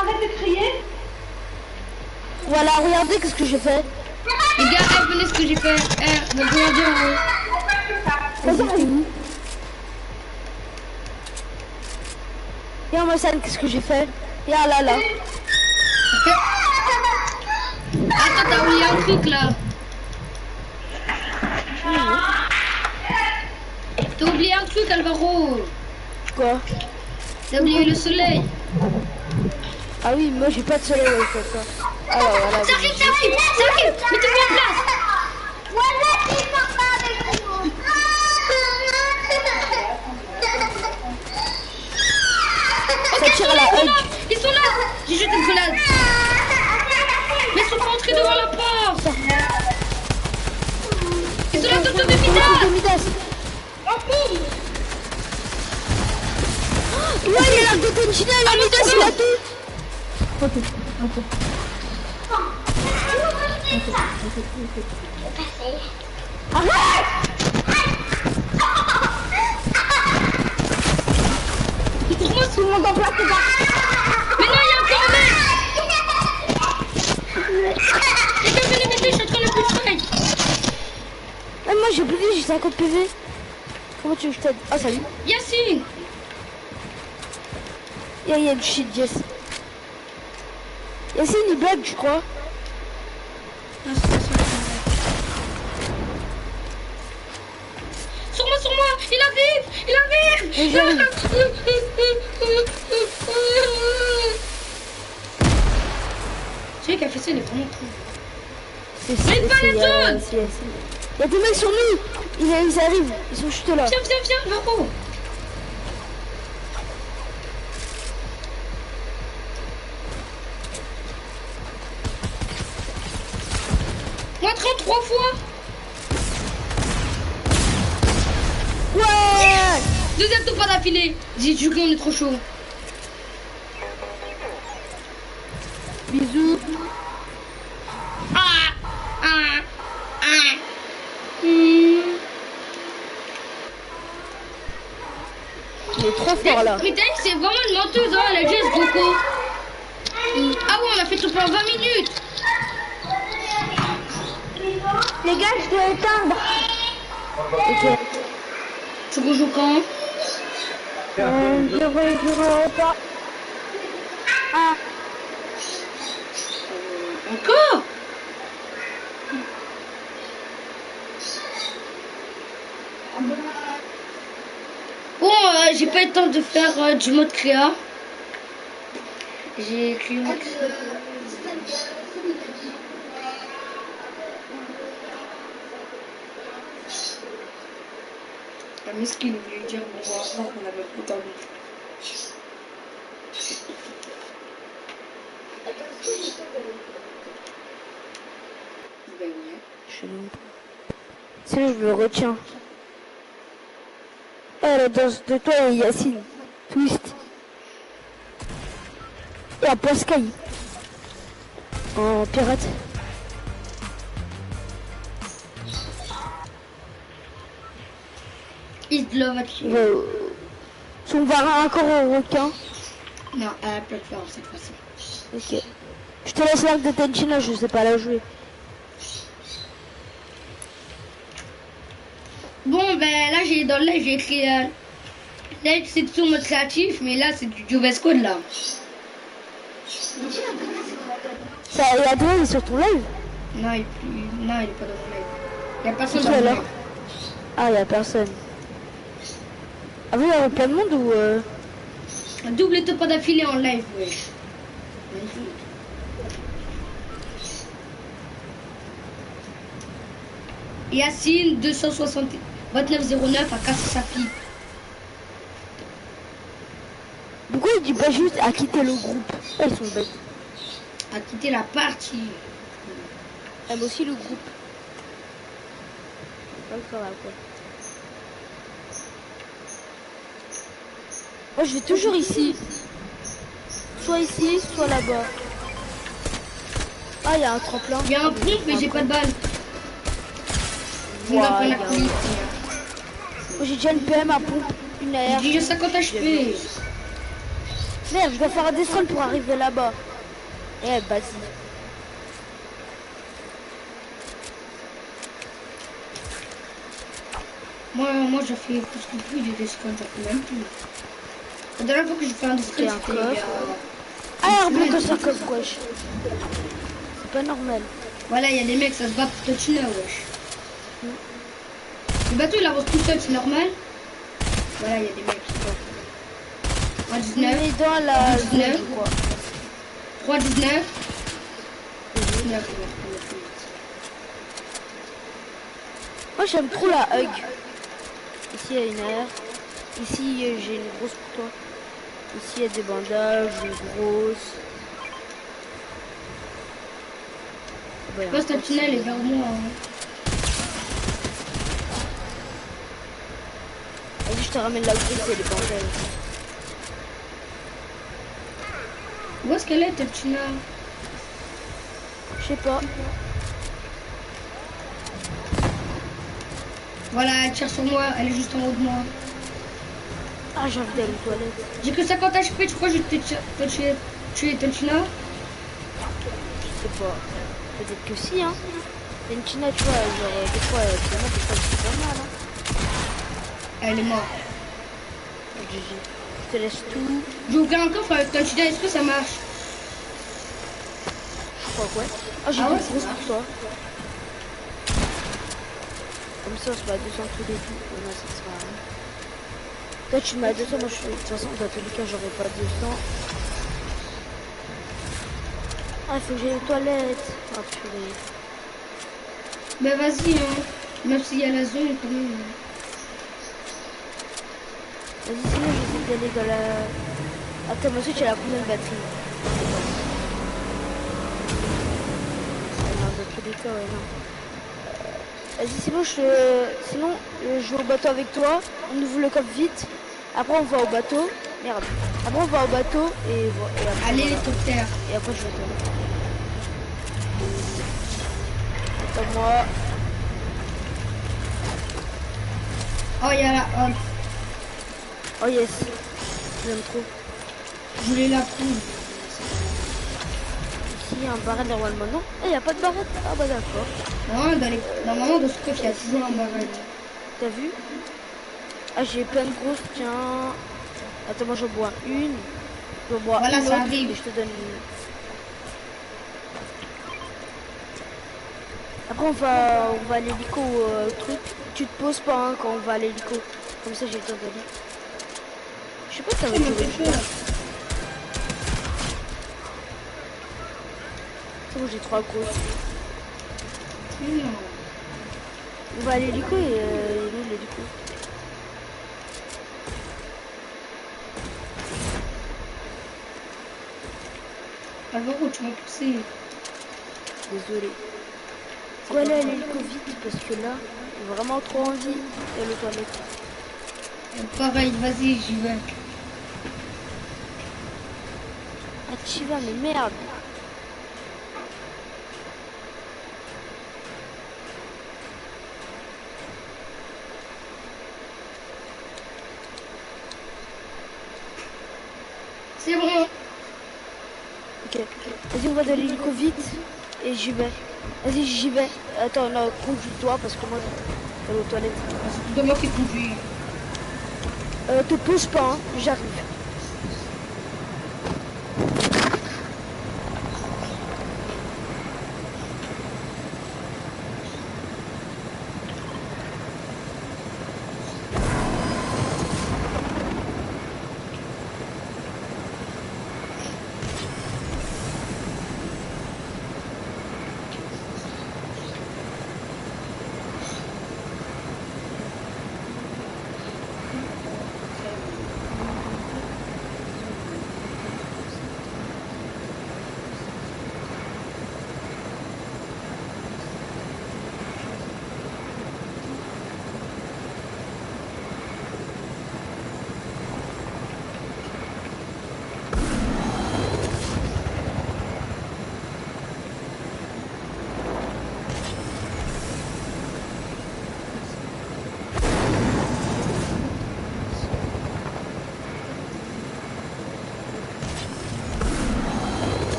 arrête de crier. Voilà, regardez qu'est-ce que j'ai fait. Les gars, venez ce que j'ai fait. Regardez en haut. Regardez-vous. Viens, moi, San, qu'est-ce que j'ai fait? Viens, là. Attends, t'as oublié un truc là. T'as oublié un truc, Alvaro. Quoi? T'as oublié le soleil. Ah oui, moi, j'ai pas de soleil, ouais, comme ça. Alors, voilà. Ça arrive. Mettez-vous en place. Ça tire à la hug. Ils sont là. J'ai jeté une grenade. Mais ils sont pas entrés devant la porte. Ils sont là autour de Midas. Ouais, il a l'air de continuer, la Midas, il a tout. Tout le monde en place, les gars. Mais non, il y a encore un mec. Les gars, venez, je suis en train de plus fight. Ah, moi, j'ai plus de vie, j'ai 50 PV. Comment tu veux que je t'aide? Ah, salut. Yacine. Il y a du shit, Jess. Yacine, il bug, je crois. Sur moi, il arrive. Et j'arrive. Celui qui a fait ça, il est vraiment cool. C'est Mais pas la zone. Il y a des mecs sur nous. Ils arrivent. Ils sont juste là. Viens, Varro. Moi, 33 fois. Ouais, Ouais. Deuxième tour pas d'affilée. Dis, Julie, on est trop chaud. Bisous. Ah, ah, ah. Hmm. Il est trop fort là. Mais Taïk, c'est vraiment une menteuse, hein. Elle a juste Coco. Ah ouais, on a fait tout pendant 20 minutes. Les gars, je dois éteindre. Ok. Tu rejoue quand? Je reviendrai pas. Ah, Encore? Bon, j'ai pas eu le temps de faire du mode créa. J'ai écrit le mode créa. Ah, mais ce qu'il voulait dire, bon, on va voir, on avait plus le temps. Sinon, je le retiens. Ah, la danse de toi et Yacine. Twist. Et un Pascal. En pirate. Is love at you. On va encore au requin. Non, à la plateforme cette fois-ci. Ok. Je te laisse l'arc de Tenchina, je sais pas la jouer. Bon, ben là, dans le live, j'ai écrit live section mode créatif, mais là, c'est du Joves Code là. Ça, et Adrien, il est sur ton live? Non, il est pas dans le live. Il y a personne Qui dans le alors? live. Ah, il y a personne. Ah oui, il y avait plein de monde ou Double top pas d'affilée en live, wesh. Magnifique. Yacine 2909 a cassé sa pipe. Pourquoi il dit pas juste à quitter le groupe? Ah, ils sont bêtes. A quitté la partie. Aime aussi le groupe. Pas le faire, quoi. Moi je vais toujours ici. Soit ici, soit là-bas. Ah, il y a un tremplin. Il y a un pompe, mais j'ai pas de balle. Je Ouais, vais pas la il y a couille. Moi j'ai déjà une PM à pompe, une AR. J'ai 50 HP. Merde, je dois faire un descente pour arriver là-bas. Eh, vas-y. Moi, je fais plus de descente, j'en fais même plus. La dernière fois que j'ai fait un descente, Et un c'était coffre. Ah, un bloc de sarcophage, wesh. C'est pas normal. Voilà, il y a des mecs, ça se bat pour Touchina, wesh. Le bateau, il avance tout seul, c'est normal. Voilà, il y a des mecs qui se battent. Il 19, est dans la 19. zone, je crois. 3, 19. 19, Moi j'aime trop la hug. Ici il y a une AR. Ici j'ai une grosse pour toi. Ici il y a des bandages, une grosse. Bah, il y a un Poste petit tunnel est vers moi. Hein. Vas-y, je te ramène la grosse et les bandages. Où est-ce qu'elle est, Touchina? Je sais pas. Voilà, elle tire sur moi, elle est juste en haut de moi. Ah, j'ai envie d'aller aux toilettes. J'ai que 50 HP, tu crois que je vais tuer Touchina? Je sais pas. Peut-être que si, hein. Tenchina, tu vois, genre, des fois, c'est pas mal, hein. Elle est morte. GG. Je te laisse tout. J'ai ouvert un coffre avec Touchina, est-ce que ça marche? Je crois que ouais. Ah, j'ai Ah des ouais, grosses ça pour toi. Comme ça, on se met à 200 tous les coups. Non, ça sera rien. Toi, tu mets à 200, moi je fais. De toute façon, dans tous les cas, j'aurai pas 200. Ah, il faut que j'aille aux toilettes. Ah, purée. Bah vas-y, hein. Même s'il y a la zone, quand même. Vas-y, sinon, j'essaie d'aller dans la. Attends, monsieur, tu as la combien de batterie? Non, dans tous les cas, ouais, non. Vas-y, sinon, je vais au bateau avec toi. On ouvre le coffre vite. Après, on va au bateau. Merde. Après, on va au bateau et après, Allez, voilà. l'hélicoptère. Et après, je vais te... Attends-moi. Oh, il y a la honte. Oh yes. J'aime trop. Je voulais la poule. Ici, il y a un barrette normalement. Non, il n'y a pas de barrette. Ah bah d'accord. Non, normalement, dans ce coffre, il y a toujours un barrette. T'as vu? Ah, j'ai plein de grosses. Tiens. Attends, moi, je bois une. Je bois Voilà, une ça autre, arrive. et je te donne une. Après, on va à l'hélico truc. Tu te poses pas hein, quand on va à l'hélico. Comme ça, j'ai le temps d'aller. Je sais pas si ça va Ça me durer. fait peur. C'est bon, j'ai 3 grosses. Non. On va à l'hélico et nous, l'hélico. Alvaro, tu m'as poussé. Désolé. On va aller à l'hélico vite parce que là, j'ai vraiment trop envie d'aller aux toilettes. Pareil, vas-y, j'y vais. Ah, tu vas, mais merde. C'est bon. Ok. Vas-y, on va dans l'hélico vite et j'y vais. Vas-y, j'y vais. Attends, non, conduis-toi parce que moi, je vais aller aux toilettes. C'est plutôt moi qui conduis. Te pose pas, hein, j'arrive.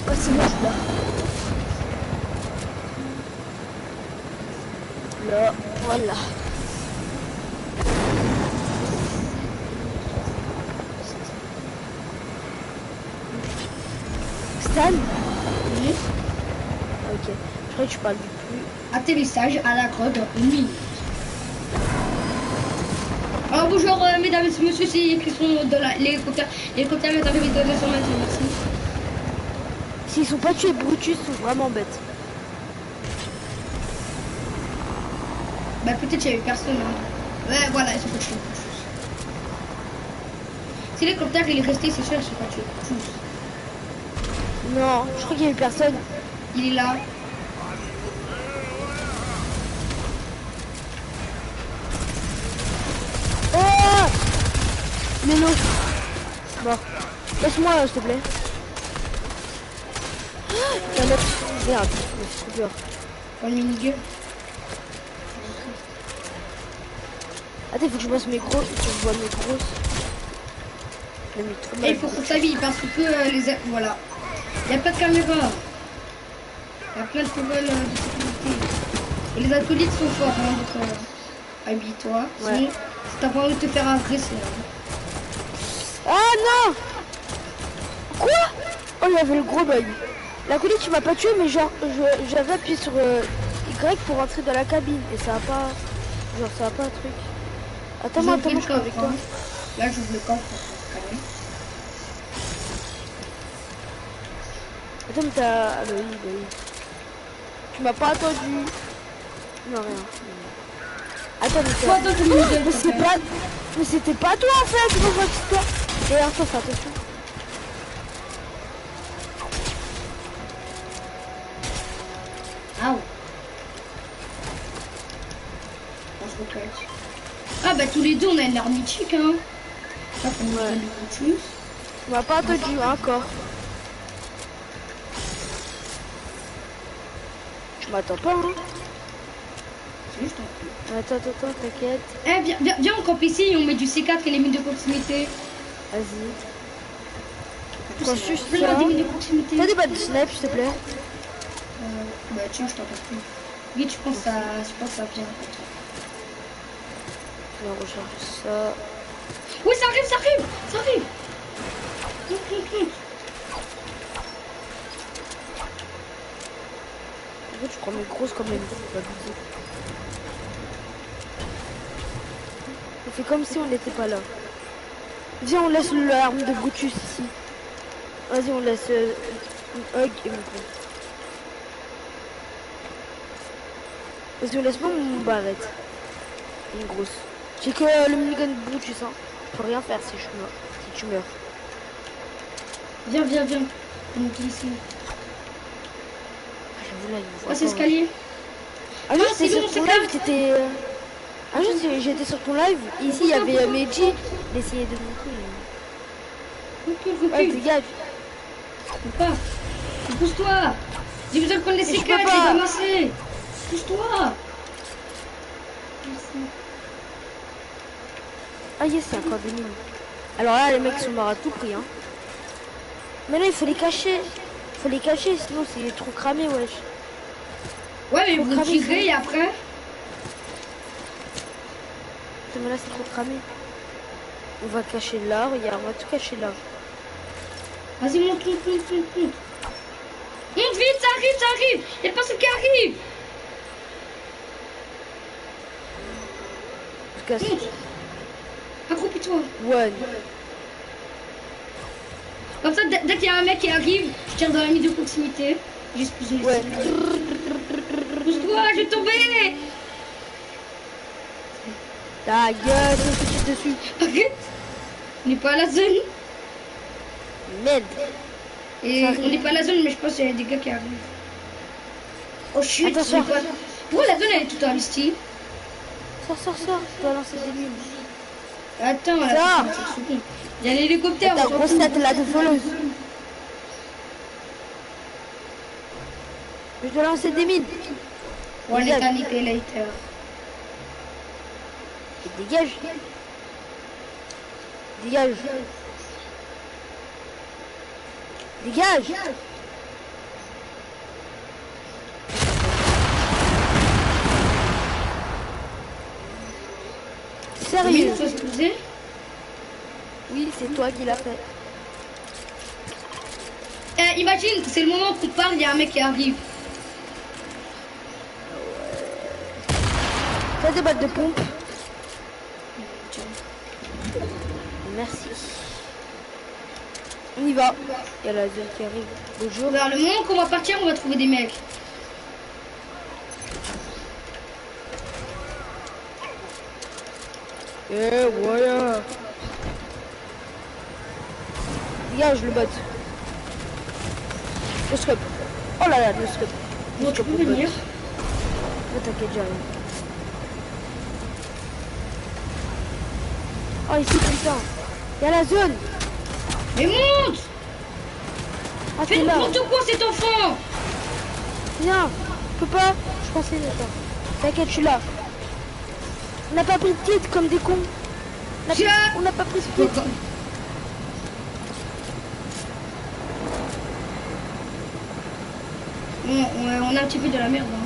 Oh, c'est bon, je suis là. Là, voilà. Stan? Oui. Ok. Je crois que tu parles du plus. Atterrissage à la grotte dans 1 minute. Alors bonjour mesdames et messieurs, c'est Christian de l'hélicoptère. L'hélicoptère est arrivé de 200 mètres, merci. S'ils sont pas tués, Brutus sont vraiment bêtes. Bah peut-être qu'il y a eu personne. Hein. Ouais voilà, ils sont pas tués. Si l'hélicoptère il est resté, c'est sûr ils sont pas tués. Tous. Non, je crois qu'il y a eu personne. Il est là. Oh! Mais non. Bon. Laisse-moi, s'il te plaît. Ah, merde, j'ai trop peur. Dans le mini-gueule. Attends, il faut que je bosse mes gros. Il faut que je bois mes grosses. J'ai mis trop Et mal. il faut sa vie parce que les... Voilà. Il n'y a pas de caméra. Il y a plein de problèmes de sécurité. Et les acolytes sont forts, hein, donc habille-toi. Ouais. Sinon, si t'as pas envie de te faire agresser. Hein. Ah non! Quoi? Oh, il y avait le gros bug. La colite, tu m'as pas tué, mais genre, j'avais appuyé sur Y pour rentrer dans la cabine. Et ça a pas. Genre, ça a pas un truc. Attends-moi, J'ouvre attends-moi, le je suis avec coffre, toi. hein. Là, j'ouvre le coffre. Quand même. Attends, mais t'as. Ah, bah oui, bah oui. Tu m'as pas attendu. Non, rien. Attends, mais Toi, attends, tu me mais donnes, c'est s'il te pas. Mais c'était pas toi en fait, c'est pas toi qui toi. Derrière toi, fais attention. Ah ouais. On se replace. Ah bah tous les deux on a une arme mythique hein. Ça qu'on nous donne beaucoup plus. On va pas attendu encore. Je m'attends pas hein. C'est juste un peu. Attends, t'inquiète. Eh viens on campe ici et on met du C4 et les mines de proximité. Vas-y. Quand je suis plein des mines de proximité. T'as des balles de snipe s'il te plaît? Bah tiens je t'en passe plus. Vite je pense que ça vient. Je vais recharger ça. Oui ça arrive. Monte. En fait, je prends mes grosses comme les pas abuser. On fait comme si on n'était pas là. Viens, on laisse l'arme de Brutus ici. Vas-y, on laisse une hug et mon coup. Vas-y, on laisse pas mon barrette. Une grosse. J'ai que le minigun de Brutus, hein. Je peux rien faire si je meurs. Si tu meurs. Viens. On monte ici. Ah, j'avoue là, il me voit Ah c'est pas, escalier. Ah non, c'est c'était bon, sur c'est ton clair. live, t'étais... Un jour, j'étais sur ton live, ici il y avait Meiji, il essayait de montrer. Recule. Ouais, dégage. Je peux pas. Pousse-toi. J'ai besoin de prendre les Je C4 peux et pas. ramasser. Pousse-toi. Ah yes, c'est encore des mines. Alors là, les mecs sont morts à tout prix, hein. Mais là, il faut les cacher. Sinon c'est trop cramé, wesh. Ouais, mais Faut vous cramer, tirez et après. Putain, mais là, c'est trop cramé. On va cacher là, regarde, on va tout cacher là. Vas-y, monte. Monte vite, ça arrive. Il y a le personne qui arrive. Je casse. Monte. Accroupis-toi. Ouais. Comme ça, dès qu'il y a un mec qui arrive, je tire dans la mine de proximité. Juste plus de Ouais. Pousse-toi, je vais tomber. Ta gueule, c'est petit dessus. Arrête. On n'est pas à la zone. Merde. Et Ça arrive. on n'est pas à la zone, mais je pense qu'il y a des gars qui arrivent. Oh shit. Attention. on est pas- Pourquoi la zone elle est toute investie? Sors. Je dois lancer des mines. Attends, là, Ça. il y a l'hélicoptère. Ta on s'en grosse fout. tête là de voleuse. Je dois lancer des mines. Ouais, Dégage. les paniqués later. Et dégage. Sérieux? Faut se poser. Oui, c'est toi qui l'as fait. Imagine, c'est le moment qu'on parle, il y a un mec qui arrive. T'as des bottes de pompe? Merci. On y va. Il y a la zone qui arrive. Bonjour. Vers le moment qu'on va partir, on va trouver des mecs. Voilà. Dégage le bot. Le scope. Oh là là, le scope. Bon, tu peux venir. Oh, t'inquiète, j'arrive. Oh, ici, putain. Il y a la zone. Mais monte. Ah, Fais t'es là. n'importe quoi cet enfant. Viens. Je peux pas. Je pensais, attends. T'inquiète, je suis là. On n'a pas pris de titre comme des cons. Tiens. On n'a pas pris ce titre. On a un petit peu de la merde. Hein.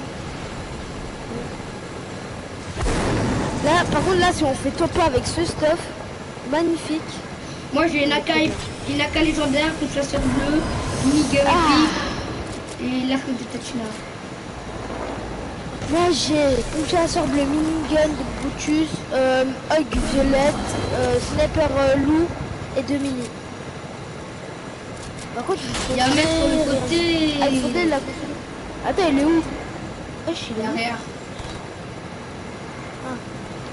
Là, par contre, là, si on fait top 1 avec ce stuff, magnifique. Moi j'ai une AK légendaire, une chasseur bleu, minigun et l'arc de Tachina. Moi, j'ai une chasseur bleu, minigun de Brutus, Hug violette, sniper loup et 2 mini. Par contre, Il y a un mec sur le côté. Ah, il faudrait la... Attends, il est où? Ah, je suis là. Derrière.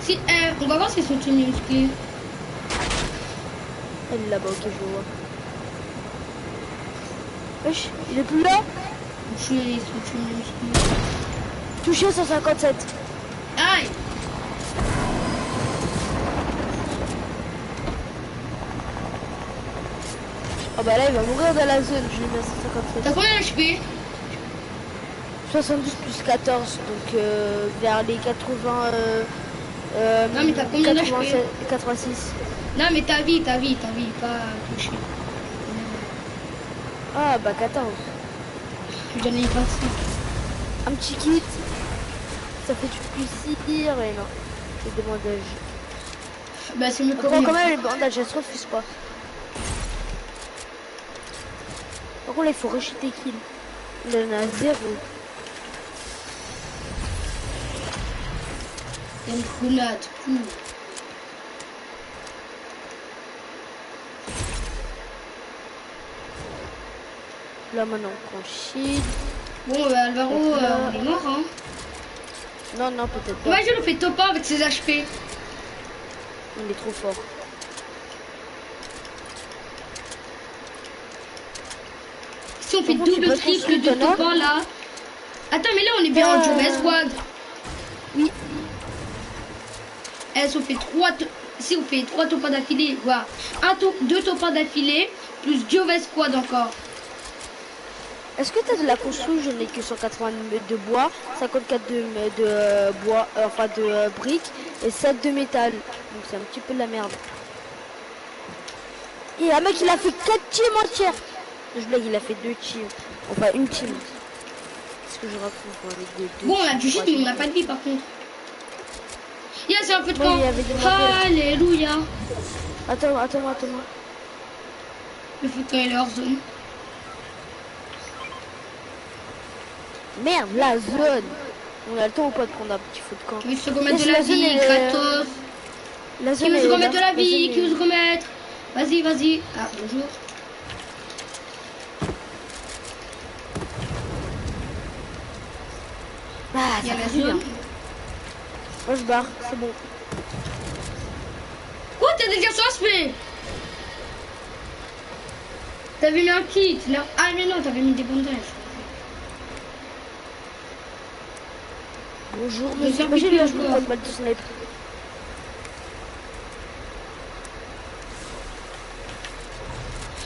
Si, on va voir s'ils sont tous musclés. Elle est là-bas, ok, je le vois. Wesh, il est plus là. Ils sont tous musclés. Touché 157. Aïe! Oh bah là, il va mourir dans la zone. Je lui mets T'as 157. combien d'HP? 72 plus 14, donc vers les 80. Non, mais t'as combien d'HP? 86. Non, mais ta vie, pas touché. Ah bah 14. J'en ai pas 5. Un petit kit. Ça fait du plaisir. Mais non, c'est des bandages. Bah, c'est mieux que Quand rien. même, les bandages, elles se refusent pas. Par contre, là, il faut rusher tes kills. Il en a 0. Il y a une grenade, cool. Là, maintenant, on prend shield. Bon, bah, Alvaro, on est mort, hein. Non, non, peut-être pas. Imagine, on fait top 1 avec ses HP. Il est trop fort. Si on fait Par contre, tu double peux triple construire de ton top 1 là. Attends, mais là, on est bien en Jomez Squad. Oui. Si on fait 3 top 1 d'affilée, voilà. 2 top 1 d'affilée, plus Jomez Squad encore. Est-ce que t'as de la construction? Je n'ai que 180 de bois, 54 de bois, enfin de briques et 7 de métal. Donc c'est un petit peu de la merde. Et un mec il a fait 4 teams entières. Je blague, il a fait 2 teams. Enfin une team. Qu'est-ce que je raconte avec des deux Bon, on a teams, du shit, trois mais on n'a teams. pas de vie par contre. C'est un peu de Moi, camp. il y avait des modèles. Alléluia. Attends. Le feu quand il est hors zone. Merde, la zone. On a le temps ou pas de prendre un petit feu de camp? Qui veut se remettre Yes, de la la zone, vie, elle est- gratos. La Qui zone veut se elle est remettre de là. la vie, zone qui veut est- se remettre. Vas-y. Ah, bonjour. Ah, Il y a ça la fait du bien. zone. Moi je barre, c'est bon. Quoi, t'as déjà sur aspect? T'avais mis un kit, là. Ah, mais non, t'avais mis des bandages. Bonjour, Mais monsieur. ça Imagine pique là, je me encore. prends une balle de sniper.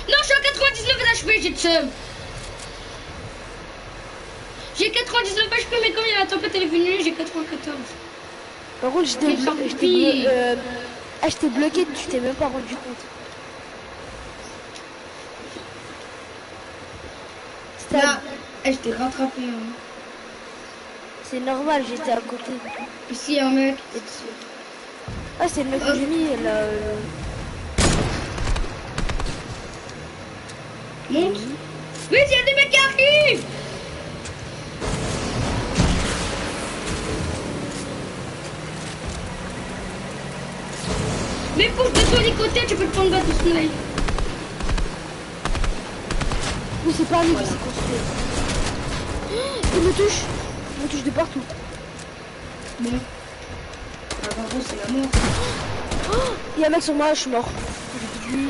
Non, je suis à 99 HP, j'ai de seum. J'ai 99 HP, mais comme il y a la tempête, elle est venue, j'ai 94. Par contre, Quelle sorte de fille. je t'ai bloqué, tu t'es même pas rendu compte. Stab, Là, je t'ai rattrapé. Hein. c'est normal, j'étais à côté. Ici, il y a un mec. Ah, c'est le mec que j'ai mis là. Monte. Vite, il y a des mecs qui arrivent. Mais pousse de tous les côtés, tu peux te prendre balle de snipe. Oui, c'est pas lui, Voilà. c'est construit. Il me touche de partout. Bon. Ah, par contre, c'est la mort. Il y a un mec sur moi, je suis mort. Lui,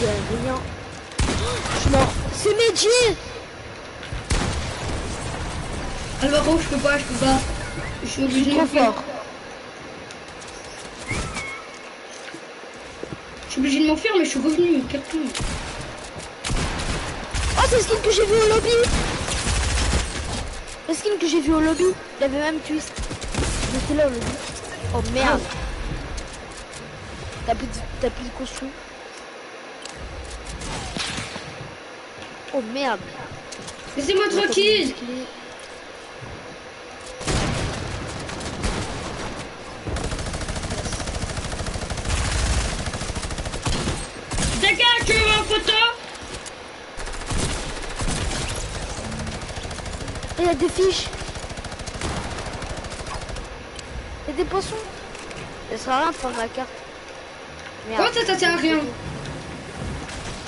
j'ai rien. Je suis mort. C'est Medji. Alvaro, je peux pas. Je suis Je obligé suis de trop m'enfuir. fort. Je suis obligé de m'enfuir, mais je suis revenu. Quel con. Oh, c'est le skin que j'ai vu au lobby. Le skin que j'ai vu au lobby, il avait même twist. Il était là au lobby. Oh merde. T'as plus de construit. Oh merde. Laissez-moi tranquille. Dégage, tu veux ma photo? Il y a des fiches. Il y a des poissons. Ça sert à rien de prendre ma carte. Merde. Comment ça sert à rien?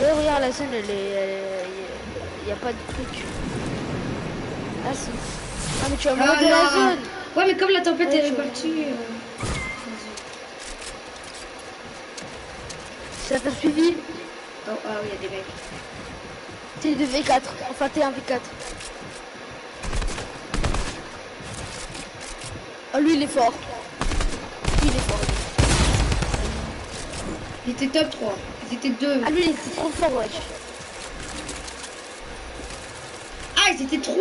Regarde la scène, il n'y a pas de truc. Ah si. Ah mais tu vas mourir de la zone. Ouais, mais comme la tempête Ouais, est je- partie. Ça t'a suivi? Oh, ah oui, il y a des mecs. T'es de V4. Enfin, t'es un V4. Oh, lui, il est fort. Lui, il est fort. Ils étaient top 3. Ils étaient 2. Ah, lui, il est trop fort, wesh. Ah, ils étaient 3.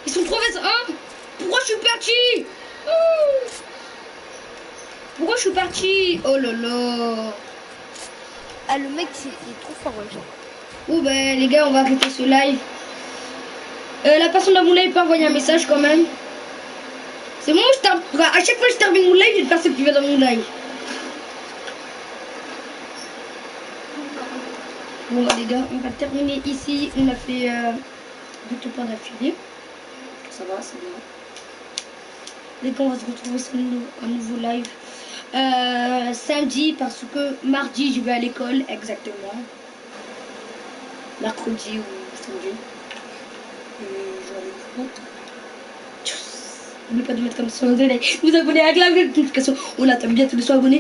Ils sont 3 vs 1. Pourquoi je suis parti? Oh. Pourquoi je suis parti? Oh là là. Ah, le mec, il est trop fort, wesh. Oh ben les gars, on va arrêter ce live. La personne dans mon live peut envoyer un message quand même. C'est bon, à chaque fois que je termine mon live, il y a une personne qui va dans mon live. Bon les gars, on va terminer ici. On a fait 2 top 1 d'affilée. Ça va, c'est bien. Les gars, on va se retrouver sur un nouveau live samedi, parce que mardi je vais à l'école exactement. Mercredi ou samedi. Et je vais aller au foot. N'oubliez pas de mettre comme ça, vous abonner à la notification. On attend bientôt de 100 abonnés.